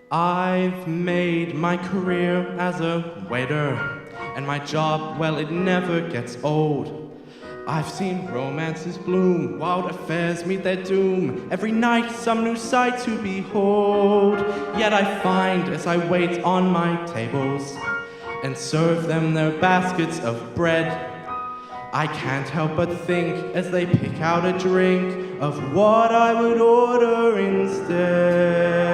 I've made my career as a waiter, and my job, well, it never gets old. I've seen romances bloom, wild affairs meet their doom, every night some new sight to behold. Yet I find as I wait on my tables and serve them their baskets of bread, I can't help but think as they pick out a drink of what I would order instead.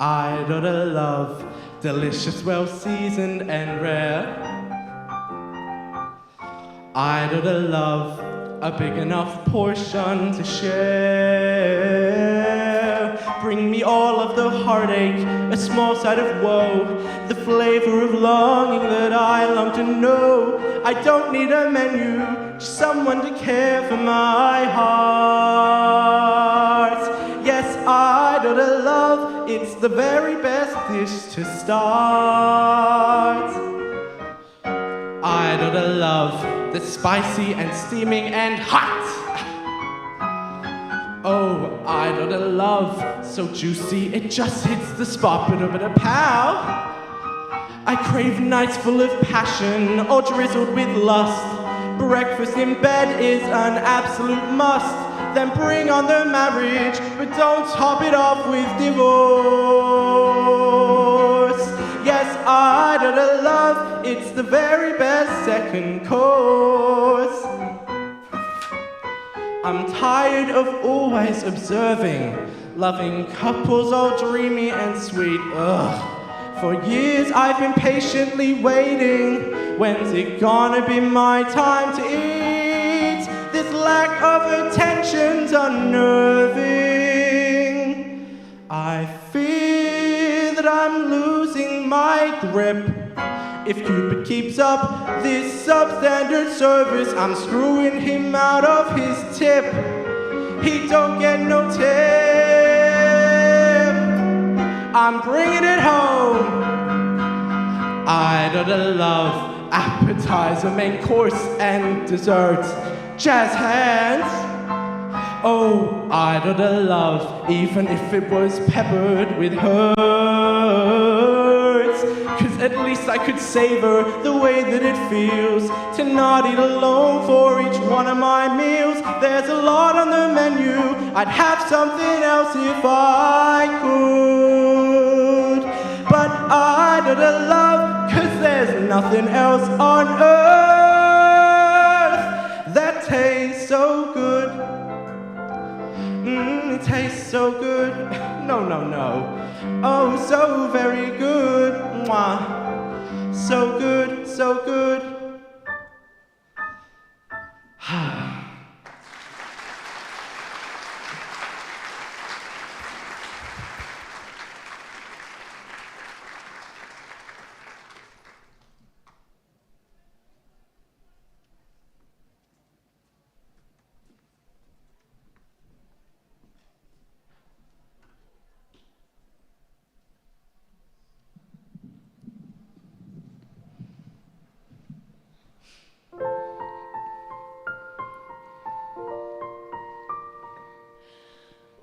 I'd order love, delicious, well-seasoned and rare. I'd order love, a big enough portion to share. Bring me all of the heartache, a small side of woe, the flavor of longing that I long to know. I don't need a menu, just someone to care for my heart. Yes, I'd order love, it's the very best dish to start. I'd order love, that's spicy and steaming and hot. Oh, I'd order love, so juicy it just hits the spot. Pow! I crave nights full of passion, all drizzled with lust. Breakfast in bed is an absolute must. Then bring on the marriage, but don't top it off with divorce. Yes, I'd order love, it's the very best second course. I'm tired of always observing loving couples all dreamy and sweet. Ugh. For years I've been patiently waiting. When's it gonna be my time to eat? This lack of attention's unnerving. I fear that I'm losing my grip. If Cupid keeps up this substandard service, I'm screwing him out of his tip. He don't get no tip. I'm bringing it home. I'd order love, appetizer, main course, and dessert. Jazz hands. Oh, I'd order love, even if it was peppered with hurts. 'Cause at least I could savor the way that it feels to not eat alone for each one of my meals. There's a lot on the menu, I'd have something else if I could. But I'd order love, 'cause there's nothing else on earth that tastes so good. It tastes so good. No, no, no. Oh, so very good. Mwah. So good, so good.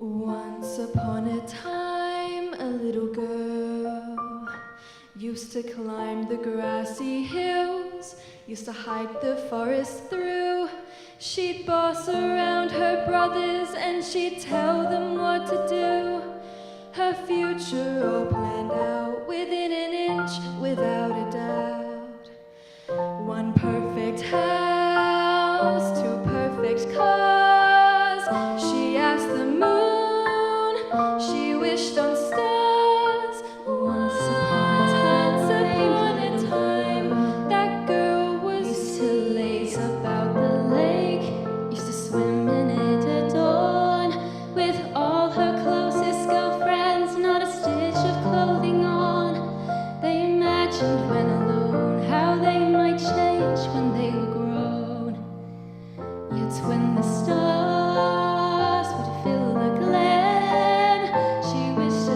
Once upon a time, a little girl used to climb the grassy hills, used to hike the forest through. She'd boss around her brothers and she'd tell them what to do. Her future all planned out within an inch, without a doubt. One perfect house, two perfect cars. She asked the moon, she wished on stars. Once upon a time, that girl was used to lace about the lake, used to swim in it at dawn with all her closest girlfriends, not a stitch of clothing on. They imagined when alone how they might change when they were grown. Yet when the stars would fill the glen, she wished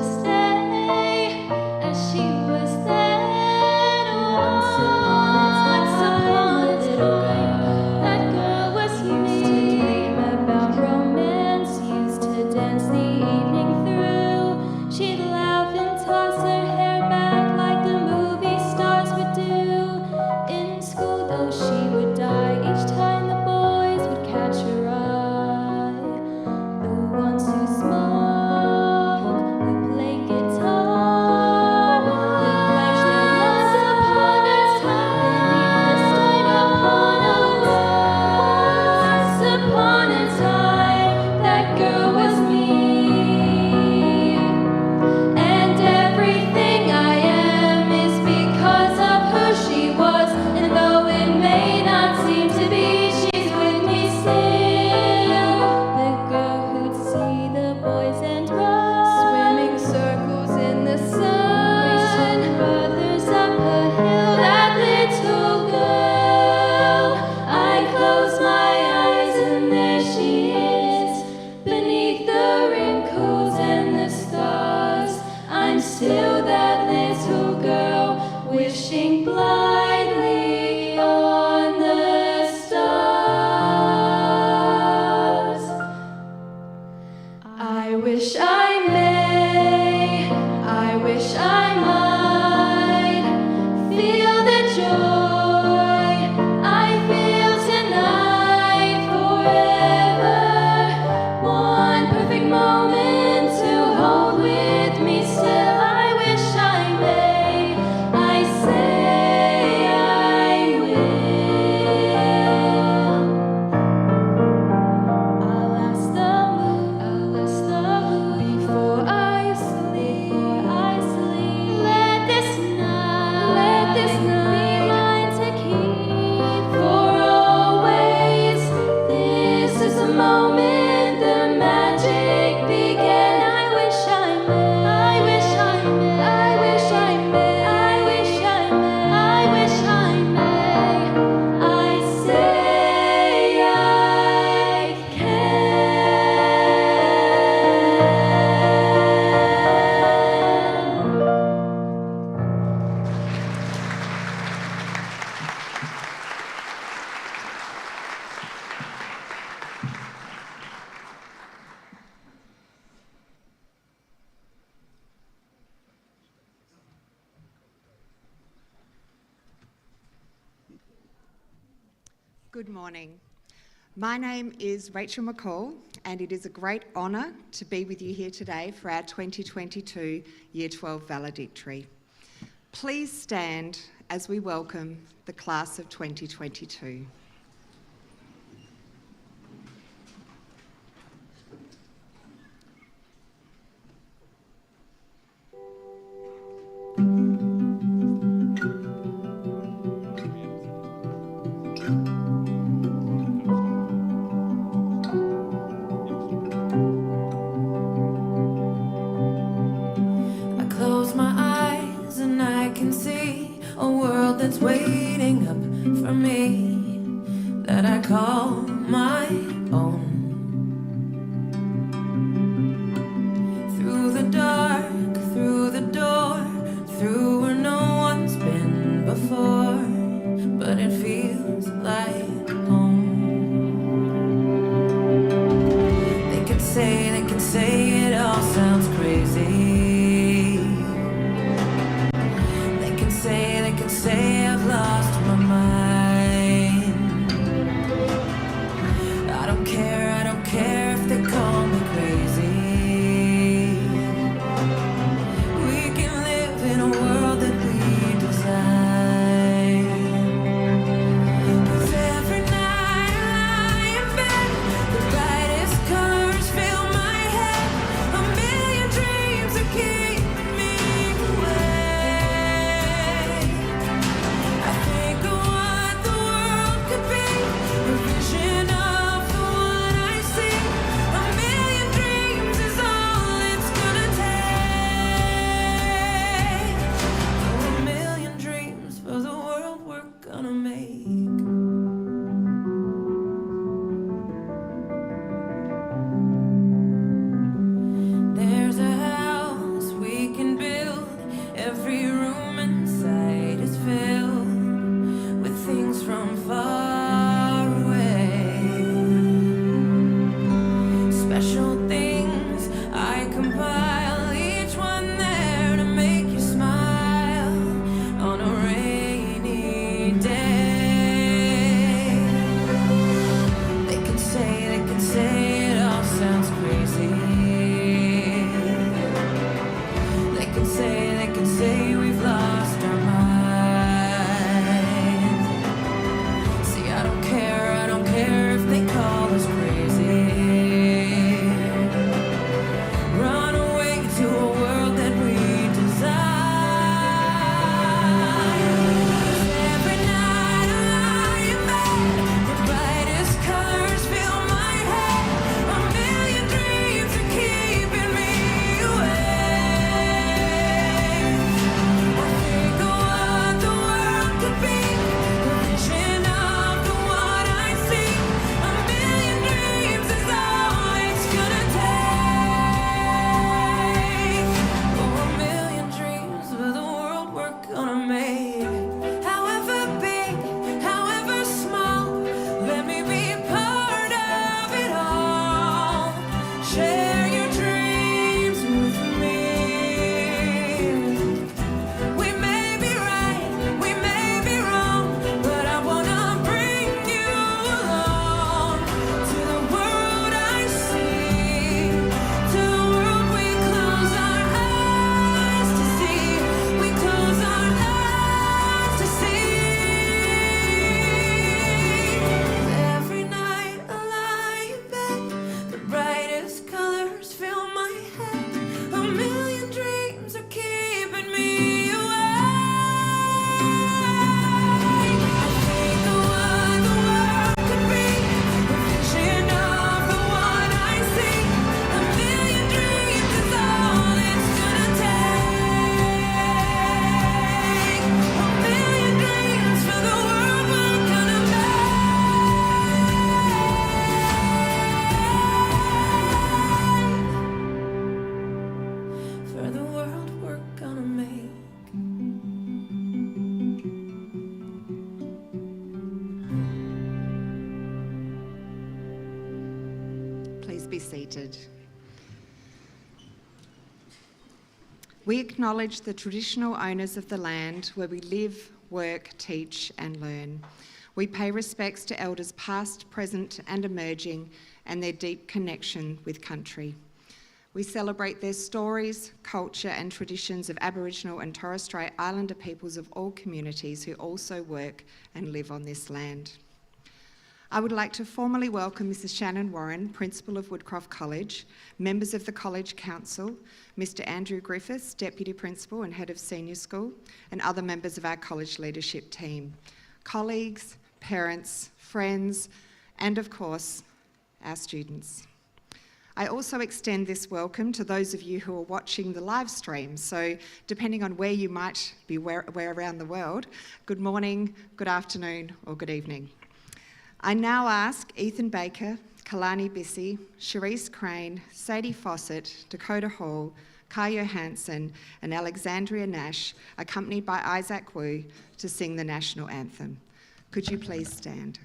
to that little girl wishing blindly on the stars. I wish I may, I wish I might feel the joy I feel tonight forever. One perfect moment to hold with me still. I wish I may, I say I will. I'll ask the moon before I sleep. Let this night be mine to keep for always. This is the moment the magic began. I wish I may, I wish I may, I wish I may, I wish I may, I wish I may. I say I can. Good morning. My name is Rachel McCall, and it is a great honour to be with you here today for our 2022 Year 12 Valedictory. Please stand as we welcome the class of 2022. I close my eyes and I can see a world that's waiting up for me, that I call my own. Through the dark, through the door, through where no one's been before, but it feels like home. They can say it all sounds crazy. They can say I've lost my mind. seated. We acknowledge the traditional owners of the land where we live, work, teach and learn. We pay respects to elders past, present and emerging and their deep connection with country. We celebrate their stories, culture and traditions of Aboriginal and Torres Strait Islander peoples of all communities who also work and live on this land. I would like to formally welcome Mrs. Shannon Warren, Principal of Woodcroft College, members of the College Council, Mr. Andrew Griffiths, Deputy Principal and Head of Senior School, and other members of our college leadership team, colleagues, parents, friends, and of course, our students. I also extend this welcome to those of you who are watching the live stream. So depending on where you might be where around the world, good morning, good afternoon, or good evening. I now ask Ethan Baker, Kalani Bissey, Cherise Crane, Sadie Fawcett, Dakota Hall, Kai Johansson and Alexandria Nash, accompanied by Isaac Wu, to sing the national anthem. Could you please stand?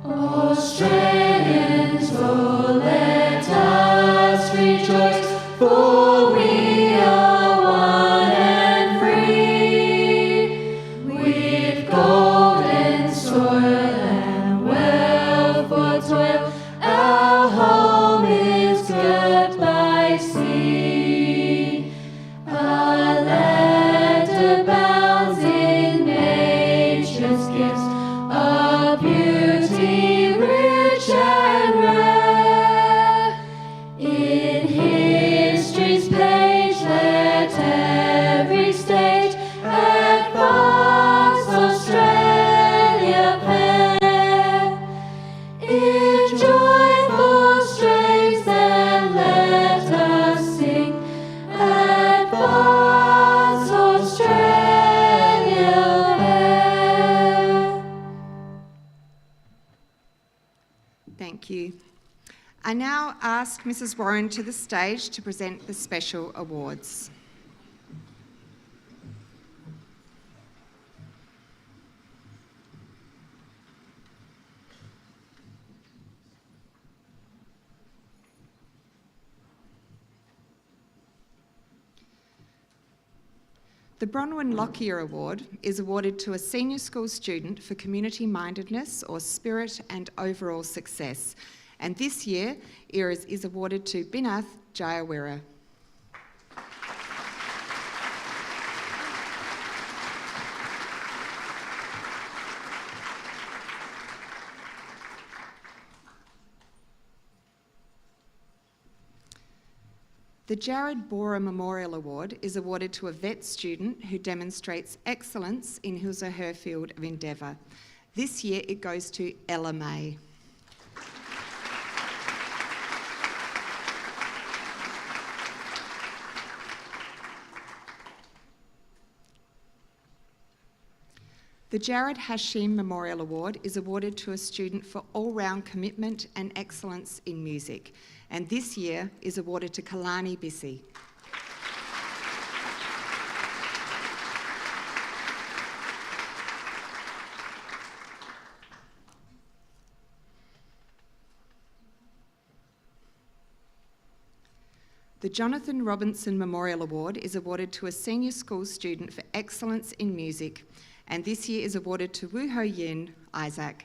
Australians, oh, let us rejoice, for we are one and free. With golden soil and wealth for toil, our home is girt by sea. Our land abounds in nature's gifts, our beauty rich and rare. In history's page let every state advance Australia fair. In joyful strains then let us sing, advance Australia fair. Thank you. I now ask Mrs. Warren to the stage to present the special awards. The Bronwyn Lockyer Award is awarded to a senior school student for community mindedness or spirit and overall success. And this year, ERAS is awarded to Binath Jayawira. The Jared Bora Memorial Award is awarded to a vet student who demonstrates excellence in his or her field of endeavour. This year it goes to Ella May. The Jared Hashim Memorial Award is awarded to a student for all-round commitment and excellence in music, and this year is awarded to Kalani Bissey. The Jonathan Robinson Memorial Award is awarded to a senior school student for excellence in music, and this year is awarded to Woo Ho Yin Isaac.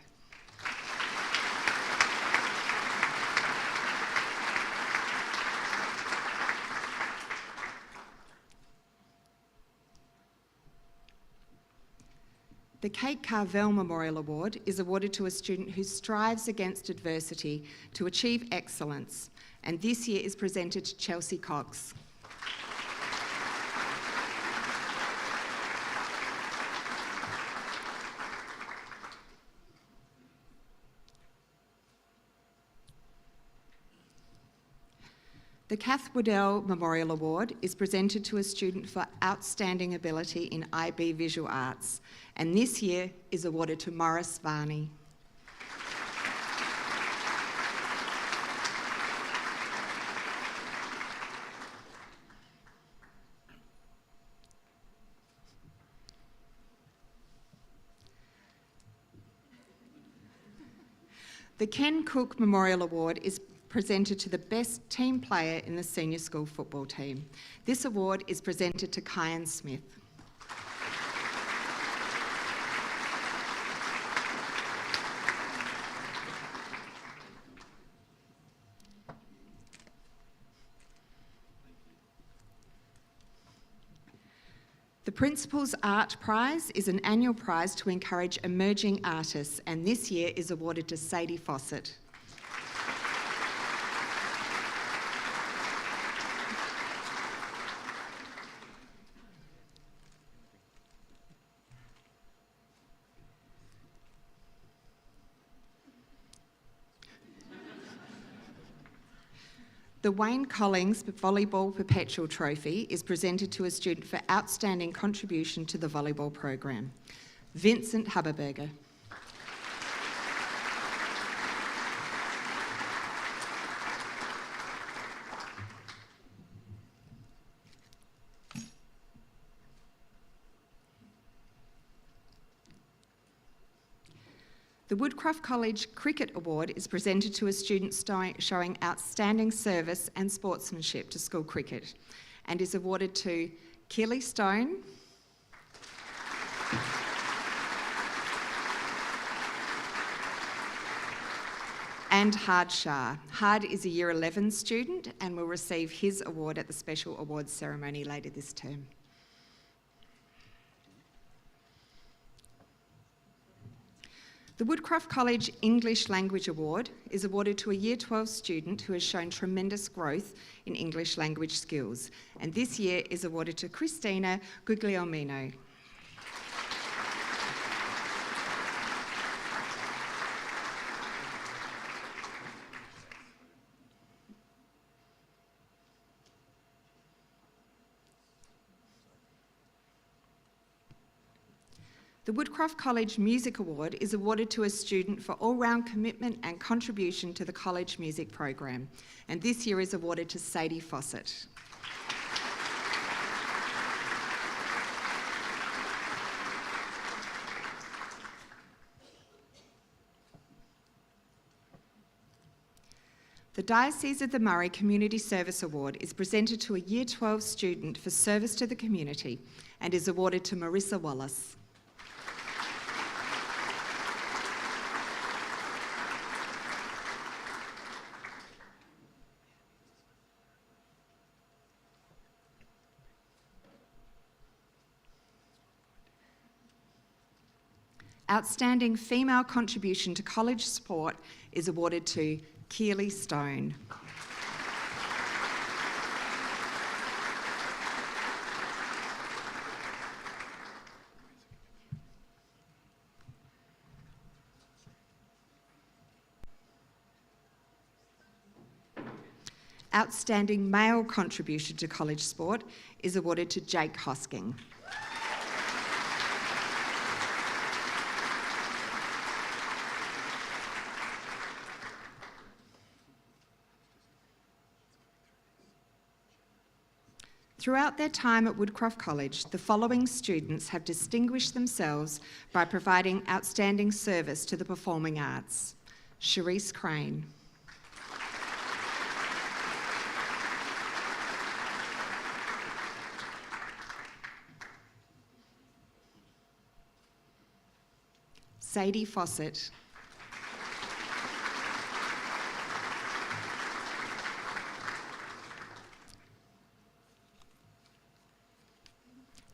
The Kate Carvel Memorial Award is awarded to a student who strives against adversity to achieve excellence, and this year is presented to Chelsea Cox. The Kath Waddell Memorial Award is presented to a student for outstanding ability in IB Visual Arts, and this year is awarded to Morris Varney. The Ken Cook Memorial Award is presented to the best team player in the senior school football team. This award is presented to Kyan Smith. The Principal's Art Prize is an annual prize to encourage emerging artists, and this year is awarded to Sadie Fawcett. The Wayne Collings Volleyball Perpetual Trophy is presented to a student for outstanding contribution to the volleyball program, Vincent Haberberger. The Woodcroft College Cricket Award is presented to a student showing outstanding service and sportsmanship to school cricket, and is awarded to Keely Stone, and Hard Shah. Hard is a Year 11 student and will receive his award at the special awards ceremony later this term. The Woodcroft College English Language Award is awarded to a Year 12 student who has shown tremendous growth in English language skills, and this year is awarded to Christina Guglielmino. The Woodcroft College Music Award is awarded to a student for all-round commitment and contribution to the college music program, and this year is awarded to Sadie Fawcett. The Diocese of the Murray Community Service Award is presented to a Year 12 student for service to the community and is awarded to Marissa Wallace. Outstanding Female Contribution to College Sport is awarded to Keely Stone. Outstanding Male Contribution to College Sport is awarded to Jake Hosking. Throughout their time at Woodcroft College, the following students have distinguished themselves by providing outstanding service to the performing arts. Cherise Crane. Sadie Fawcett.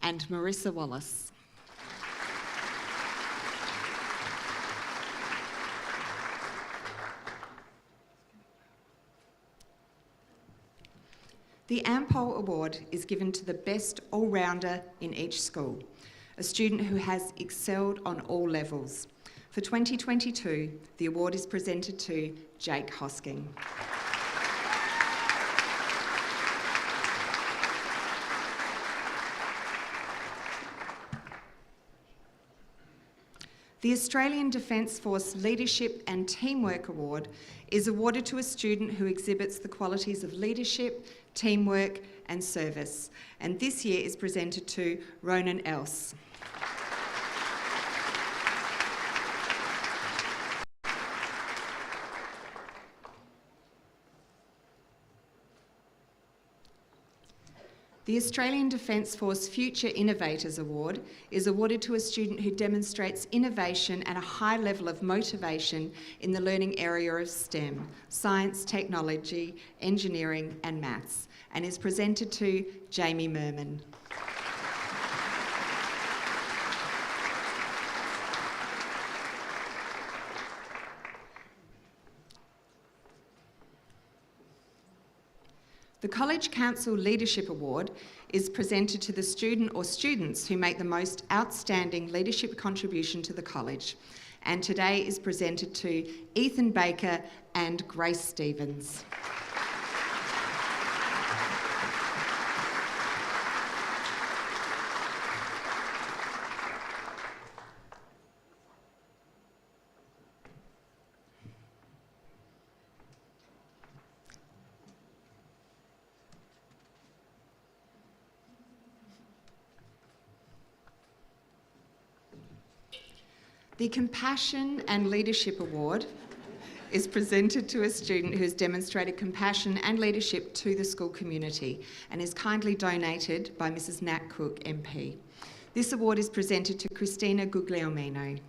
And Marissa Wallace. The Ampol Award is given to the best all-rounder in each school, a student who has excelled on all levels. For 2022, the award is presented to Jake Hosking. The Australian Defence Force Leadership and Teamwork Award is awarded to a student who exhibits the qualities of leadership, teamwork and service, and this year is presented to Ronan Else. The Australian Defence Force Future Innovators Award is awarded to a student who demonstrates innovation and a high level of motivation in the learning area of STEM, science, technology, engineering and maths, and is presented to Jamie Merman. The College Council Leadership Award is presented to the student or students who make the most outstanding leadership contribution to the college, and today is presented to Ethan Baker and Grace Stevens. The Compassion and Leadership Award is presented to a student who has demonstrated compassion and leadership to the school community and is kindly donated by Mrs. Nat Cook MP. This award is presented to Christina Guglielmino.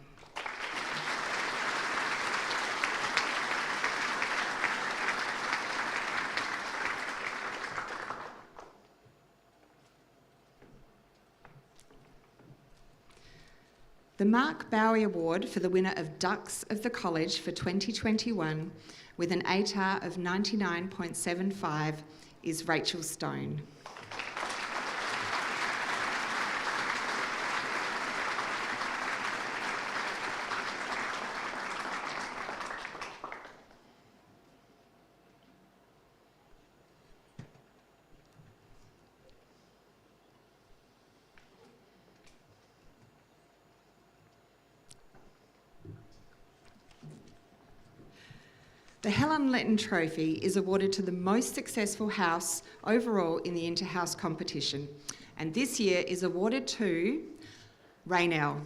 The Mark Bowie Award for the winner of Ducks of the College for 2021 with an ATAR of 99.75 is Rachel Stone. The Helen Letton Trophy is awarded to the most successful house overall in the inter-house competition, and this year is awarded to Raynell.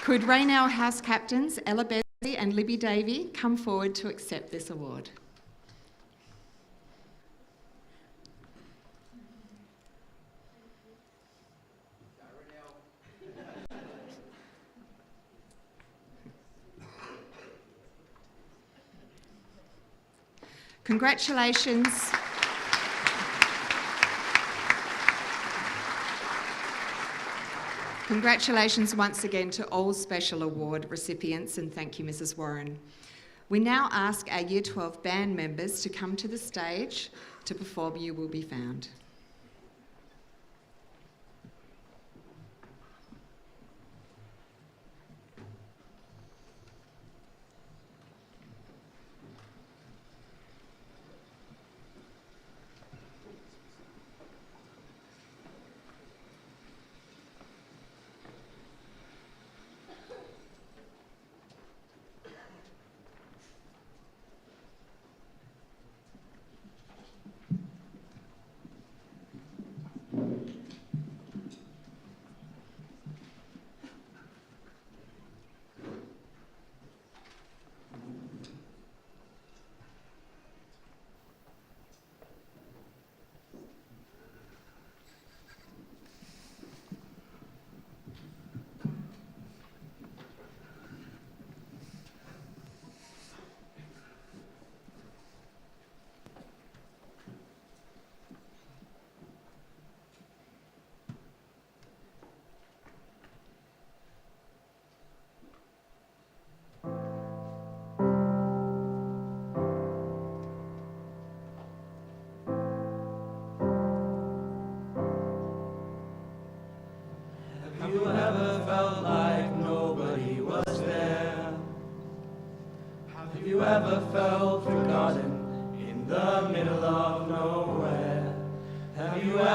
Could Raynell house captains Ella Besley and Libby Davey come forward to accept this award? Congratulations. Congratulations once again to all special award recipients, and thank you, Mrs. Warren. We now ask our Year 12 band members to come to the stage to perform You Will Be Found.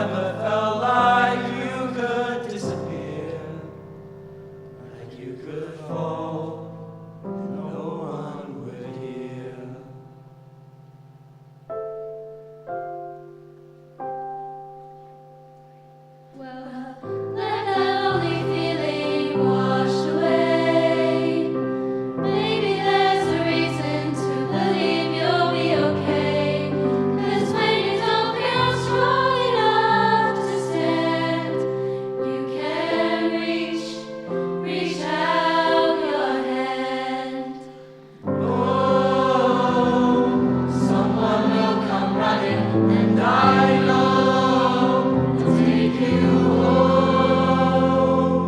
ever felt like you could disappear, like you could fall, and no one would hear. Well, let that lonely feeling wash away. Maybe there's a reason to believe you'll be okay. 'Cause when you don't feel strong enough to stand, you can reach out your hand. Oh, someone will come running, and I know they'll take you home.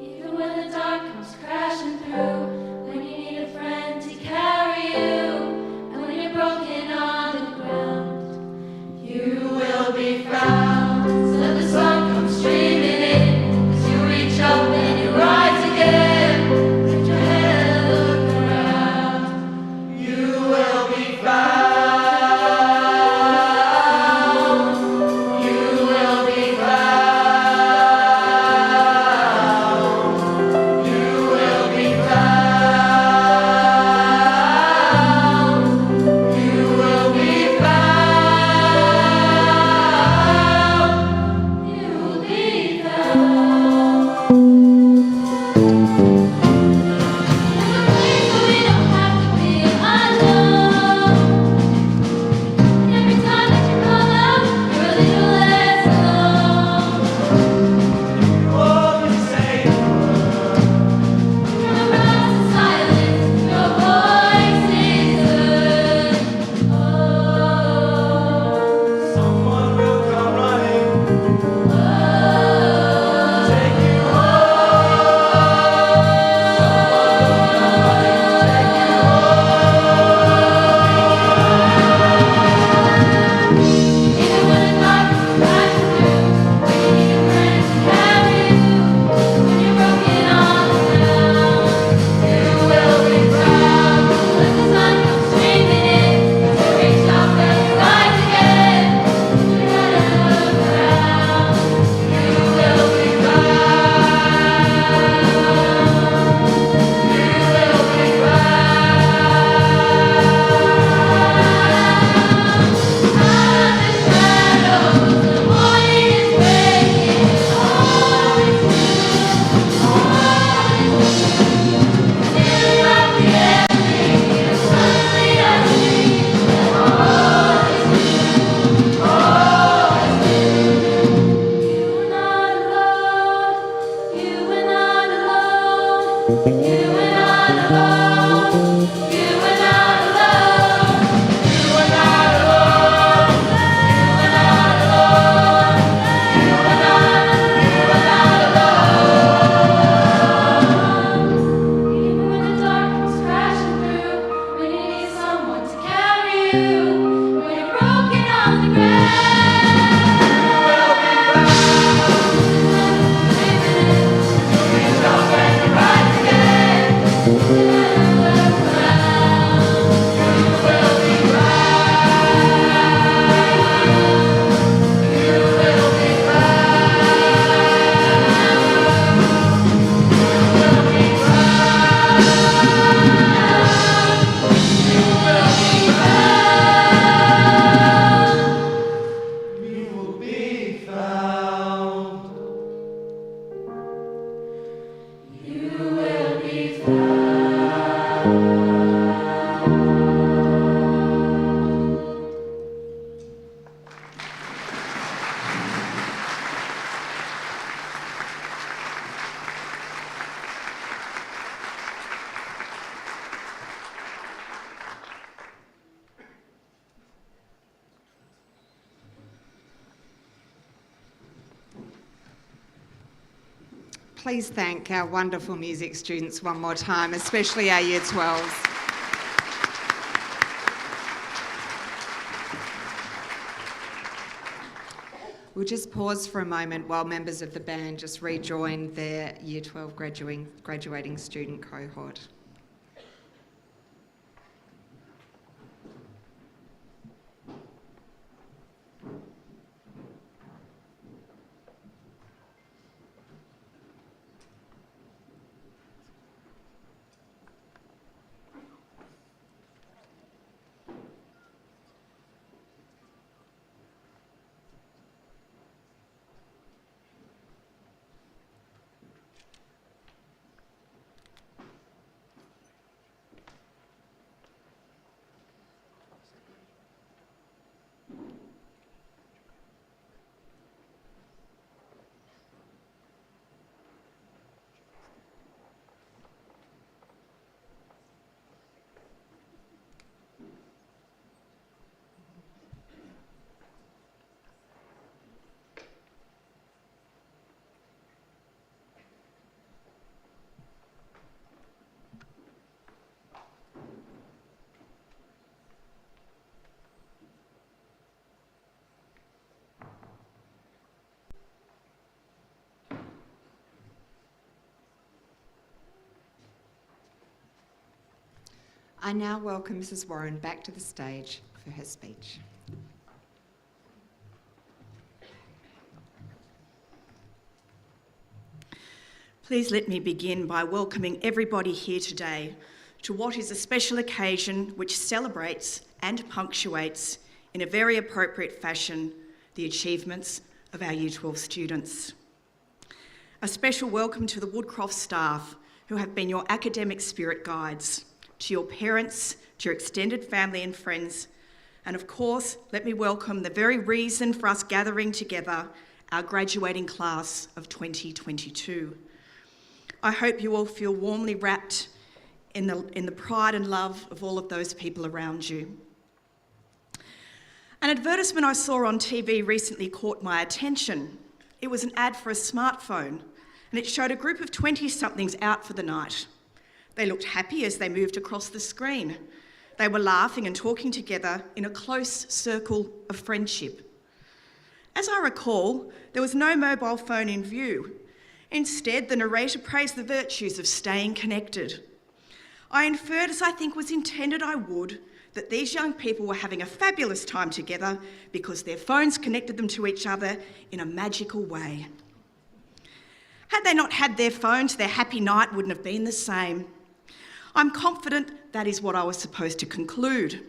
Even when the dark comes crashing through, when you need a friend to carry you, and when you're broken on the ground, You will be found, so that the sun comes streaming in, as you reach up and you rise again. Lift your head, look around. You will be found. You will be found. You will be found. You will be found. you'll be found. There's a place where we don't have to feel alone. Every time that you call out, you're a little less alone. You always say From across the silence, your voice is heard. Oh, someone will come running, oh, take you even when the dark is crashing through, when you need a friend to carry you, when you're broken on the ground, you will be found. Let the sun come streaming in, to reach up and rise again. You gotta look around. You will be found. You will be out of the shadows, the morning is breaking. All is new, all is new. Feeling like the ending, and suddenly I see that all is new, all is new. You are not alone. You are not alone. You are not alone. You are not alone. You are not alone. You are not alone. You are not alone. Even when the dark comes crashing through, when you need someone to carry you, when you're broken on the ground, reach up and you rise again. you gotta look around. You will be found. You will be found. You will be found. You will be found. Please thank our wonderful music students one more time, especially our Year 12s. We'll just pause for a moment while members of the band just rejoin their Year 12 graduating student cohort. I now welcome Mrs. Warren back to the stage for her speech. Please let me begin by welcoming everybody here today to what is a special occasion which celebrates and punctuates in a very appropriate fashion the achievements of our Year 12 students. A special welcome to the Woodcroft staff who have been your academic spirit guides, to your parents, to your extended family and friends, and of course, let me welcome the very reason for us gathering together, our graduating class of 2022. I hope you all feel warmly wrapped in the pride and love of all of those people around you. An advertisement I saw on TV recently caught my attention. It was an ad for a smartphone, and it showed a group of 20-somethings out for the night. They looked happy as they moved across the screen. They were laughing and talking together in a close circle of friendship. As I recall, there was no mobile phone in view. Instead, the narrator praised the virtues of staying connected. I inferred, as I think was intended I would, that these young people were having a fabulous time together because their phones connected them to each other in a magical way. Had they not had their phones, their happy night wouldn't have been the same. I'm confident that is what I was supposed to conclude.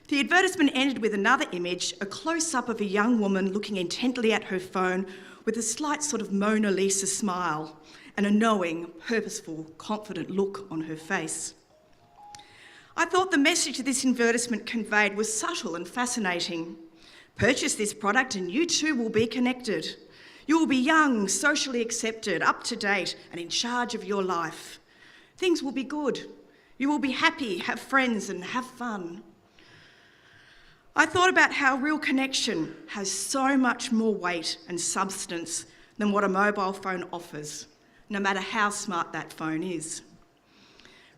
The advertisement ended with another image, a close-up of a young woman looking intently at her phone with a slight sort of Mona Lisa smile and a knowing, purposeful, confident look on her face. I thought the message this advertisement conveyed was subtle and fascinating. Purchase this product and you too will be connected. You will be young, socially accepted, up to date, and in charge of your life. Things will be good. You will be happy, have friends, and have fun. I thought about how real connection has so much more weight and substance than what a mobile phone offers, no matter how smart that phone is.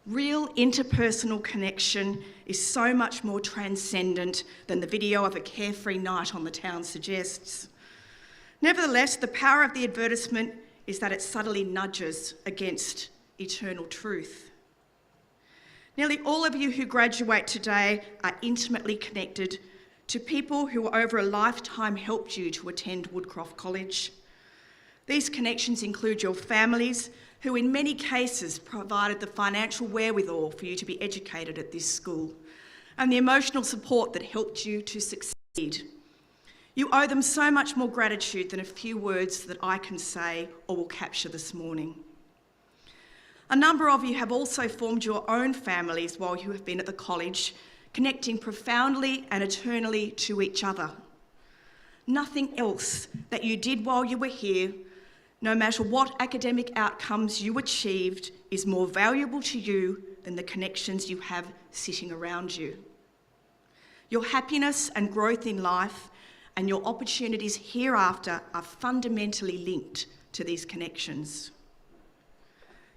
Real interpersonal connection is so much more transcendent than the video of a carefree night on the town suggests. Nevertheless, the power of the advertisement is that it subtly nudges against eternal truth. Nearly all of you who graduate today are intimately connected to people who over a lifetime helped you to attend Woodcroft College. These connections include your families, who in many cases provided the financial wherewithal for you to be educated at this school, and the emotional support that helped you to succeed. You owe them so much more gratitude than a few words that I can say or will capture this morning. A number of you have also formed your own families while you have been at the college, connecting profoundly and eternally to each other. Nothing else that you did while you were here, no matter what academic outcomes you achieved, is more valuable to you than the connections you have sitting around you. Your happiness and growth in life and your opportunities hereafter are fundamentally linked to these connections.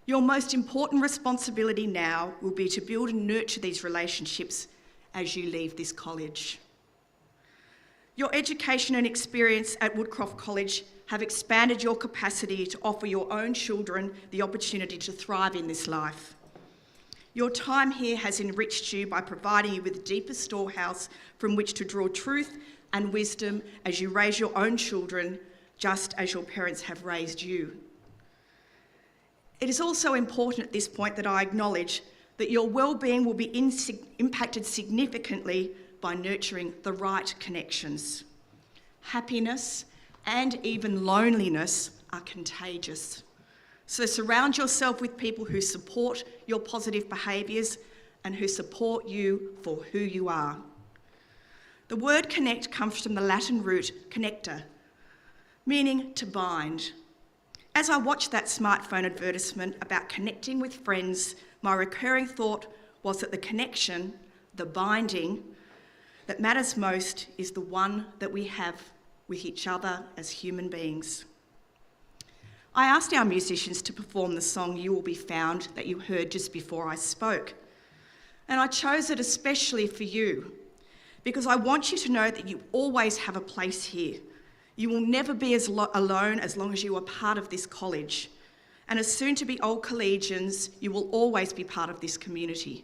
Your most important responsibility now will be to build and nurture these relationships as you leave this college. Your education and experience at Woodcroft College have expanded your capacity to offer your own children the opportunity to thrive in this life. Your time here has enriched you by providing you with a deeper storehouse from which to draw truth and wisdom as you raise your own children, just as your parents have raised you. It is also important at this point that I acknowledge that your well-being will be impacted significantly by nurturing the right connections. Happiness and even loneliness are contagious. So surround yourself with people who support your positive behaviours and who support you for who you are. The word connect comes from the Latin root connector, meaning to bind. As I watched that smartphone advertisement about connecting with friends, my recurring thought was that the connection, the binding, that matters most is the one that we have with each other as human beings. I asked our musicians to perform the song You Will Be Found that you heard just before I spoke. And I chose it especially for you because I want you to know that you always have a place here. You will never be alone as long as you are part of this college. And as soon to be old collegians, you will always be part of this community.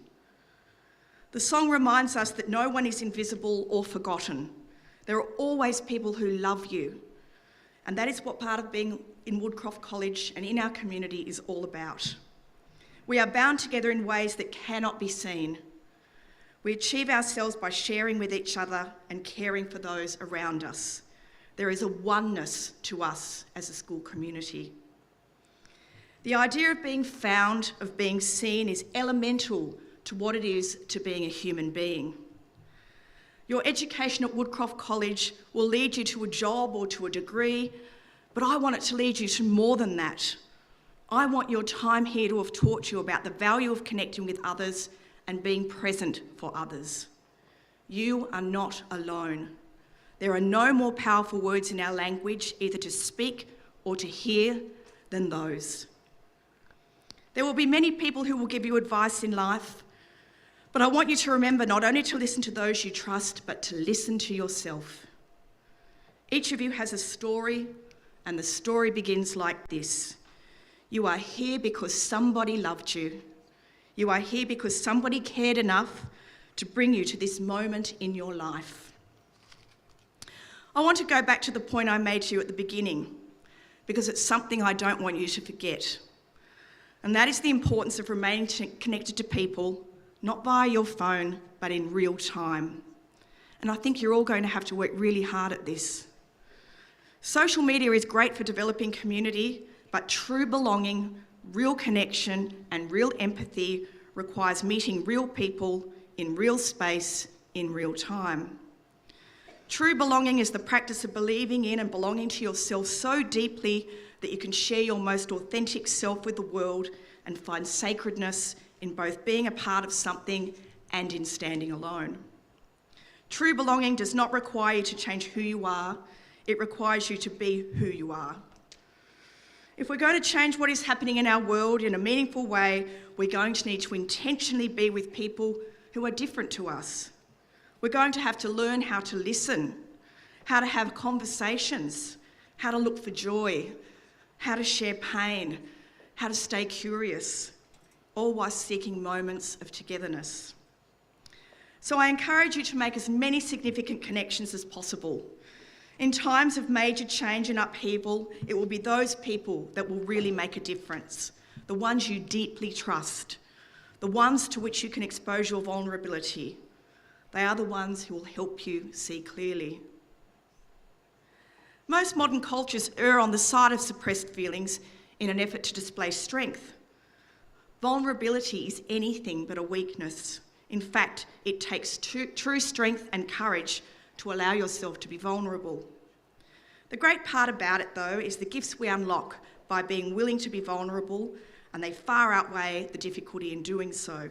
The song reminds us that no one is invisible or forgotten. There are always people who love you. And that is what part of being in Woodcroft College and in our community is all about. We are bound together in ways that cannot be seen. We achieve ourselves by sharing with each other and caring for those around us. There is a oneness to us as a school community. The idea of being found, of being seen, is elemental to what it is to being a human being. Your education at Woodcroft College will lead you to a job or to a degree, but I want it to lead you to more than that. I want your time here to have taught you about the value of connecting with others and being present for others. You are not alone. There are no more powerful words in our language, either to speak or to hear, than those. There will be many people who will give you advice in life, but I want you to remember not only to listen to those you trust, but to listen to yourself. Each of you has a story, and the story begins like this. You are here because somebody loved you. You are here because somebody cared enough to bring you to this moment in your life. I want to go back to the point I made to you at the beginning, because it's something I don't want you to forget. And that is the importance of remaining connected to people, not via your phone, but in real time. And I think you're all going to have to work really hard at this. Social media is great for developing community, but true belonging, real connection, and real empathy requires meeting real people in real space in real time. True belonging is the practice of believing in and belonging to yourself so deeply that you can share your most authentic self with the world and find sacredness in both being a part of something and in standing alone. True belonging does not require you to change who you are, it requires you to be who you are. If we're going to change what is happening in our world in a meaningful way, we're going to need to intentionally be with people who are different to us. We're going to have to learn how to listen, how to have conversations, how to look for joy, how to share pain, how to stay curious, all while seeking moments of togetherness. So I encourage you to make as many significant connections as possible. In times of major change and upheaval, it will be those people that will really make a difference, the ones you deeply trust, the ones to which you can expose your vulnerability. They are the ones who will help you see clearly. Most modern cultures err on the side of suppressed feelings in an effort to display strength. Vulnerability is anything but a weakness. In fact, it takes true strength and courage to allow yourself to be vulnerable. The great part about it, though, is the gifts we unlock by being willing to be vulnerable, and they far outweigh the difficulty in doing so.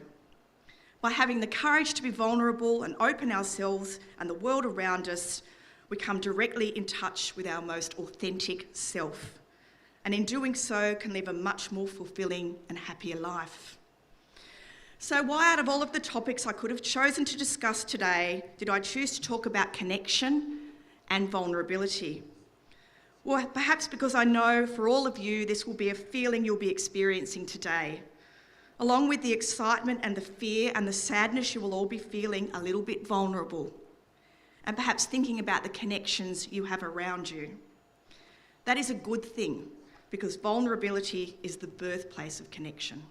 By having the courage to be vulnerable and open ourselves and the world around us, we come directly in touch with our most authentic self, and in doing so can live a much more fulfilling and happier life. So why, out of all of the topics I could have chosen to discuss today, did I choose to talk about connection and vulnerability? Well, perhaps because I know for all of you this will be a feeling you'll be experiencing today. Along with the excitement and the fear and the sadness, you will all be feeling a little bit vulnerable and perhaps thinking about the connections you have around you. That is a good thing, because vulnerability is the birthplace of connection.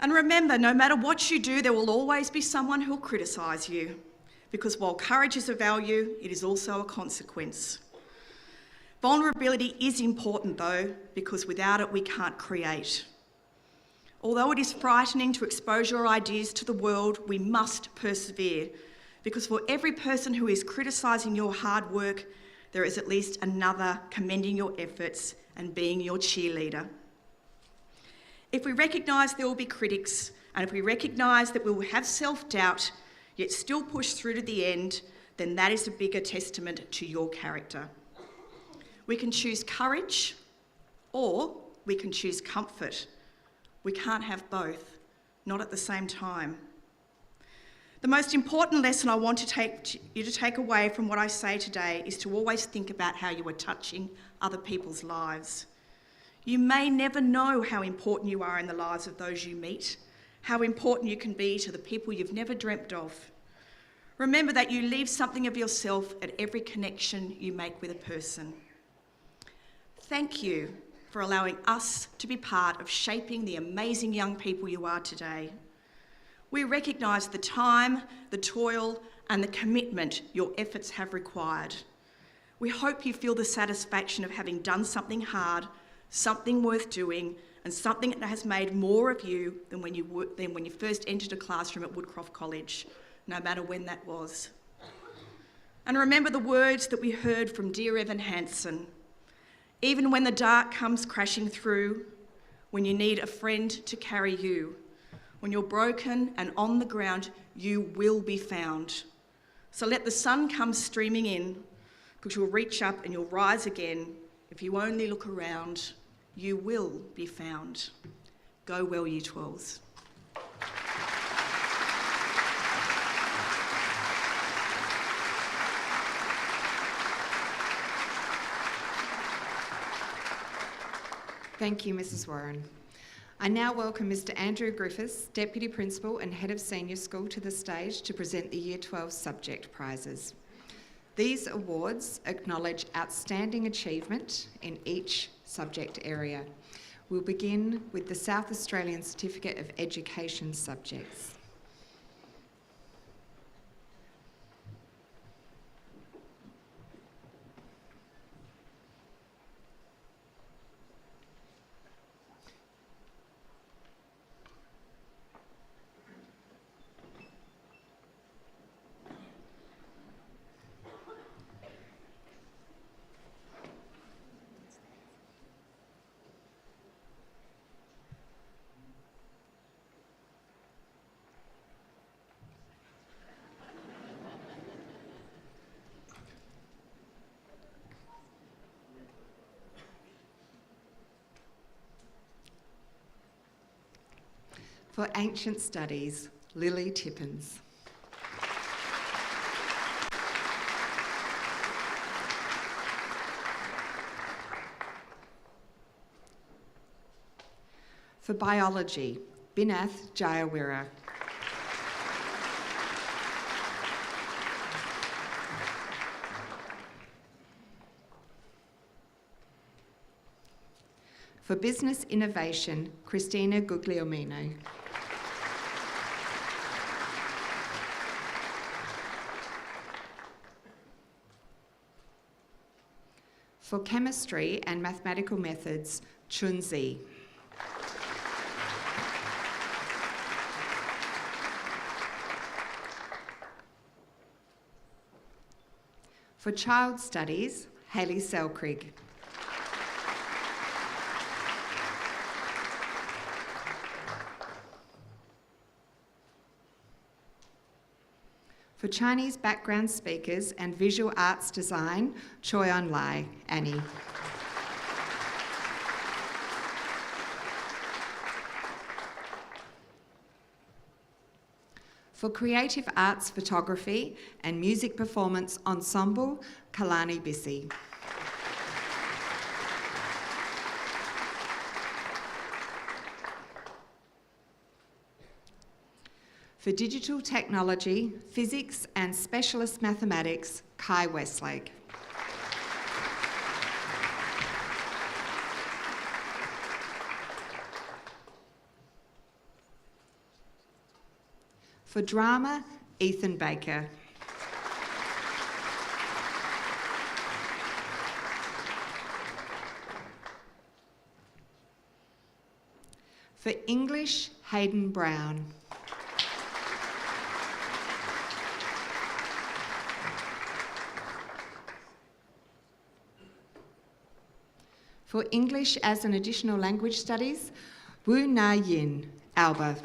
And remember, no matter what you do, there will always be someone who will criticise you, because while courage is a value, it is also a consequence. Vulnerability is important though, because without it we can't create. Although it is frightening to expose your ideas to the world, we must persevere, because for every person who is criticising your hard work, there is at least another commending your efforts and being your cheerleader. If we recognise there will be critics, and if we recognise that we will have self-doubt, yet still push through to the end, then that is a bigger testament to your character. We can choose courage, or we can choose comfort. We can't have both, not at the same time. The most important lesson I want you to take away from what I say today is to always think about how you are touching other people's lives. You may never know how important you are in the lives of those you meet, how important you can be to the people you've never dreamt of. Remember that you leave something of yourself at every connection you make with a person. Thank you for allowing us to be part of shaping the amazing young people you are today. We recognise the time, the toil, and the commitment your efforts have required. We hope you feel the satisfaction of having done something hard, something worth doing, and something that has made more of you than when you first entered a classroom at Woodcroft College, no matter when that was. And remember the words that we heard from dear Evan Hansen. Even when the dark comes crashing through, when you need a friend to carry you, when you're broken and on the ground, you will be found. So let the sun come streaming in, because you'll reach up and you'll rise again. If you only look around, you will be found. Go well, Year 12s. Thank you, Mrs. Warren. I now welcome Mr. Andrew Griffiths, Deputy Principal and Head of Senior School, to the stage to present the Year 12 subject prizes. These awards acknowledge outstanding achievement in each subject area. We'll begin with the South Australian Certificate of Education subjects. For Ancient Studies, Lily Tippins. For Biology, Binath Jayawira. For Business Innovation, Christina Guglielmino. For Chemistry and Mathematical Methods, Chunzi. For Child Studies, Hayley Selkrig. For Chinese Background Speakers and Visual Arts Design, Choi On Lai, Annie. For Creative Arts Photography and Music Performance Ensemble, Kalani Bissi. For Digital Technology, Physics and Specialist Mathematics, Kai Westlake. For Drama, Ethan Baker. For English, Hayden Brown. For English as an Additional Language Studies, Wu Na Yin, Alba.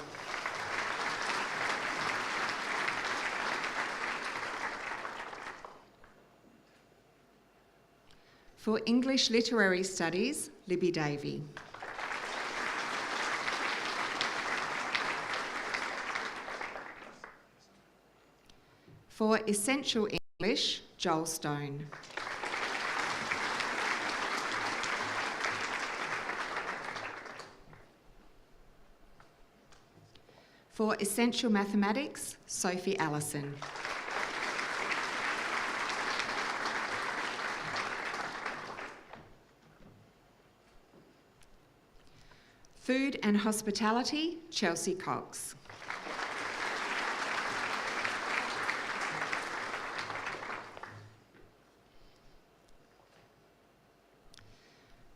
For English Literary Studies, Libby Davey. For Essential English, Joel Stone. For Essential Mathematics, Sophie Allison. Food and Hospitality, Chelsea Cox.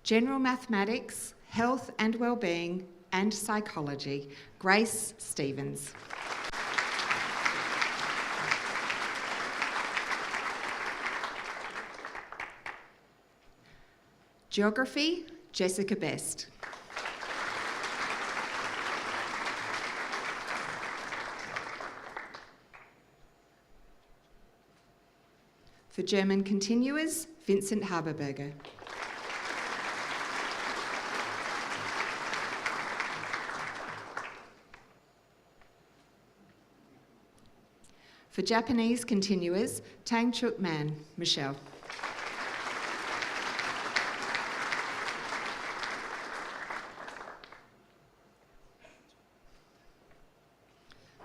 General Mathematics, Health and Wellbeing and Psychology, Grace Stevens. Geography, Jessica Best. For German Continuers, Vincent Haberberger. For Japanese Continuers, Tangchuk Man, Michelle.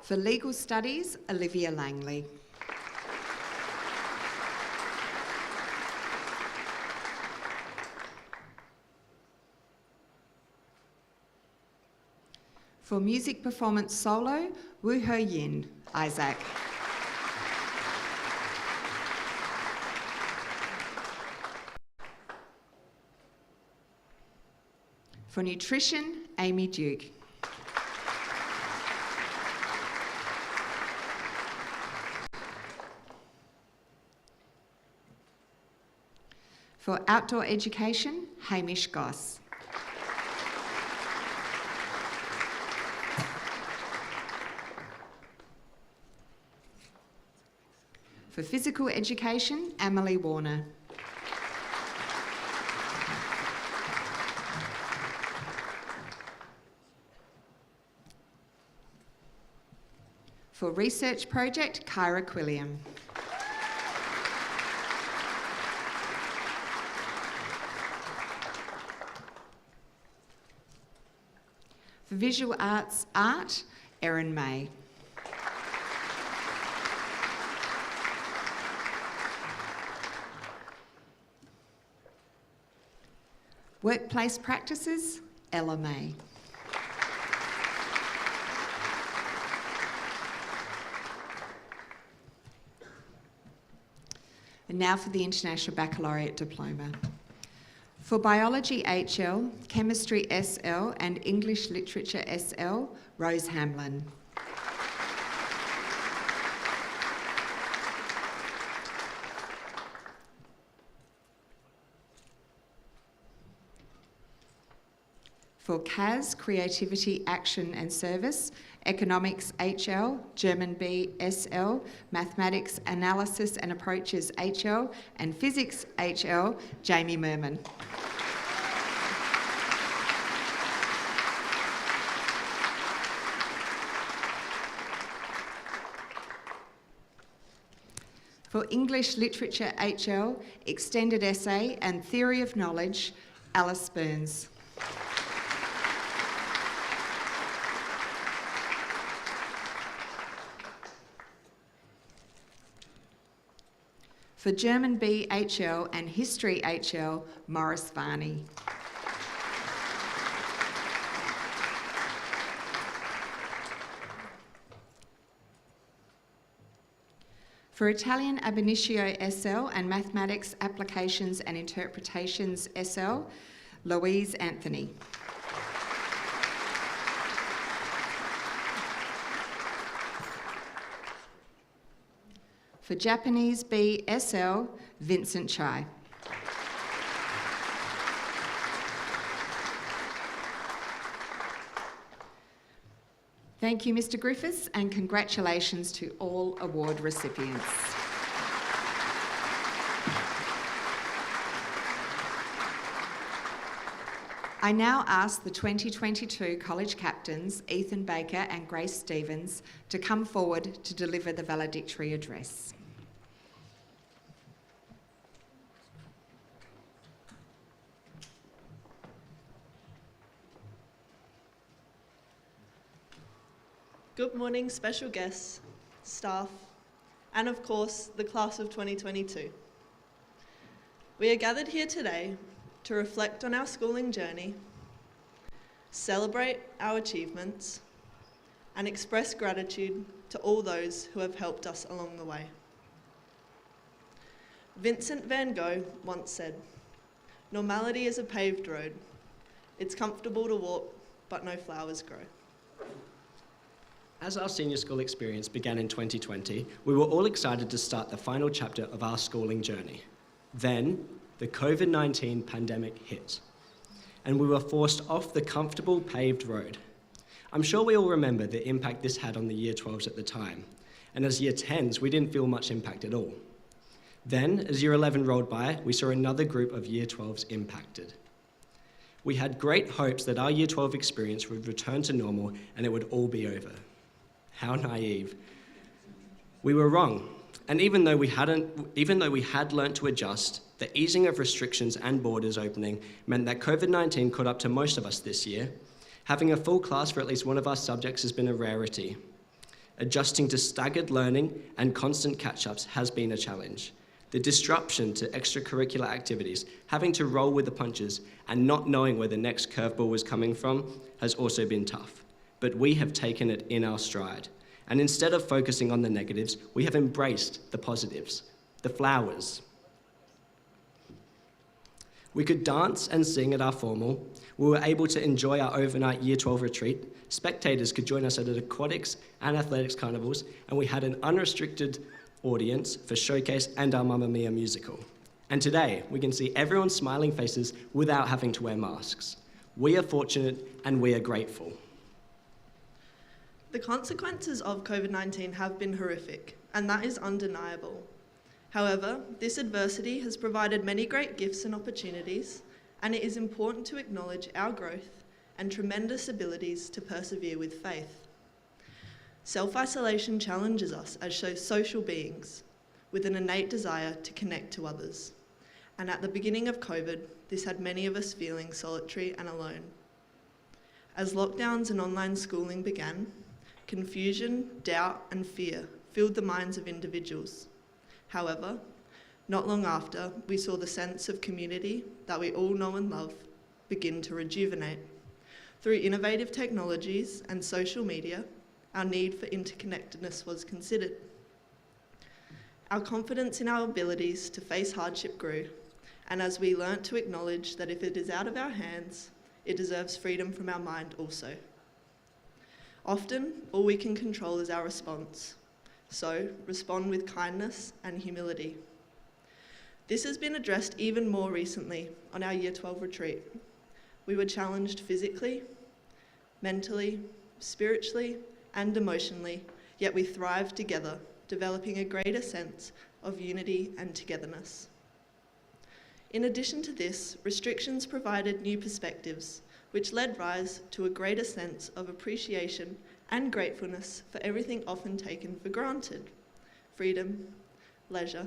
For Legal Studies, Olivia Langley. For Music Performance Solo, Woo Ho Yin, Isaac. For Nutrition, Amy Duke. For Outdoor Education, Hamish Goss. For Physical Education, Emily Warner. For Research Project, Kyra Quilliam. For Visual Arts Art, Erin May. Workplace Practices, Ella May. And now for the International Baccalaureate Diploma. For Biology HL, Chemistry SL and English Literature SL, Rose Hamlin. For CAS, Creativity, Action and Service, Economics HL, German B SL, Mathematics, Analysis and Approaches HL, and Physics HL, Jamie Merman. For English Literature HL, Extended Essay and Theory of Knowledge, Alice Burns. For German B HL and History HL, Morris Varney. For Italian Ab Initio SL and Mathematics Applications and Interpretations SL, Louise Anthony. For Japanese B SL, Vincent Chai. Thank you, Mr. Griffiths, and congratulations to all award recipients. I now ask the 2022 college captains, Ethan Baker and Grace Stevens, to come forward to deliver the valedictory address. Good morning, special guests, staff, and of course, the class of 2022. We are gathered here today to reflect on our schooling journey, celebrate our achievements, and express gratitude to all those who have helped us along the way. Vincent van Gogh once said, "Normality is a paved road. It's comfortable to walk, but no flowers grow." As our senior school experience began in 2020, we were all excited to start the final chapter of our schooling journey. Then, the COVID-19 pandemic hit, and we were forced off the comfortable paved road. I'm sure we all remember the impact this had on the Year 12s at the time, and as Year 10s, we didn't feel much impact at all. Then, as Year 11 rolled by, we saw another group of Year 12s impacted. We had great hopes that our Year 12 experience would return to normal and it would all be over. How naive. We were wrong, and even though we had learnt to adjust, the easing of restrictions and borders opening meant that COVID-19 caught up to most of us this year. Having a full class for at least one of our subjects has been a rarity. Adjusting to staggered learning and constant catch-ups has been a challenge. The disruption to extracurricular activities, having to roll with the punches, and not knowing where the next curveball was coming from has also been tough. But we have taken it in our stride. And instead of focusing on the negatives, we have embraced the positives, the flowers. We could dance and sing at our formal. We were able to enjoy our overnight Year 12 retreat. Spectators could join us at aquatics and athletics carnivals, and we had an unrestricted audience for Showcase and our Mamma Mia musical. And today, we can see everyone's smiling faces without having to wear masks. We are fortunate and we are grateful. The consequences of COVID-19 have been horrific, and that is undeniable. However, this adversity has provided many great gifts and opportunities, and it is important to acknowledge our growth and tremendous abilities to persevere with faith. Self-isolation challenges us as social beings with an innate desire to connect to others. And at the beginning of COVID, this had many of us feeling solitary and alone. As lockdowns and online schooling began, confusion, doubt, and fear filled the minds of individuals. However, not long after, we saw the sense of community that we all know and love begin to rejuvenate. Through innovative technologies and social media, our need for interconnectedness was considered. Our confidence in our abilities to face hardship grew, and as we learnt to acknowledge that if it is out of our hands, it deserves freedom from our mind also. Often, all we can control is our response, so respond with kindness and humility. This has been addressed even more recently on our Year 12 retreat. We were challenged physically, mentally, spiritually, and emotionally, yet we thrived together, developing a greater sense of unity and togetherness. In addition to this, restrictions provided new perspectives, which led rise to a greater sense of appreciation and gratefulness for everything often taken for granted: freedom, leisure,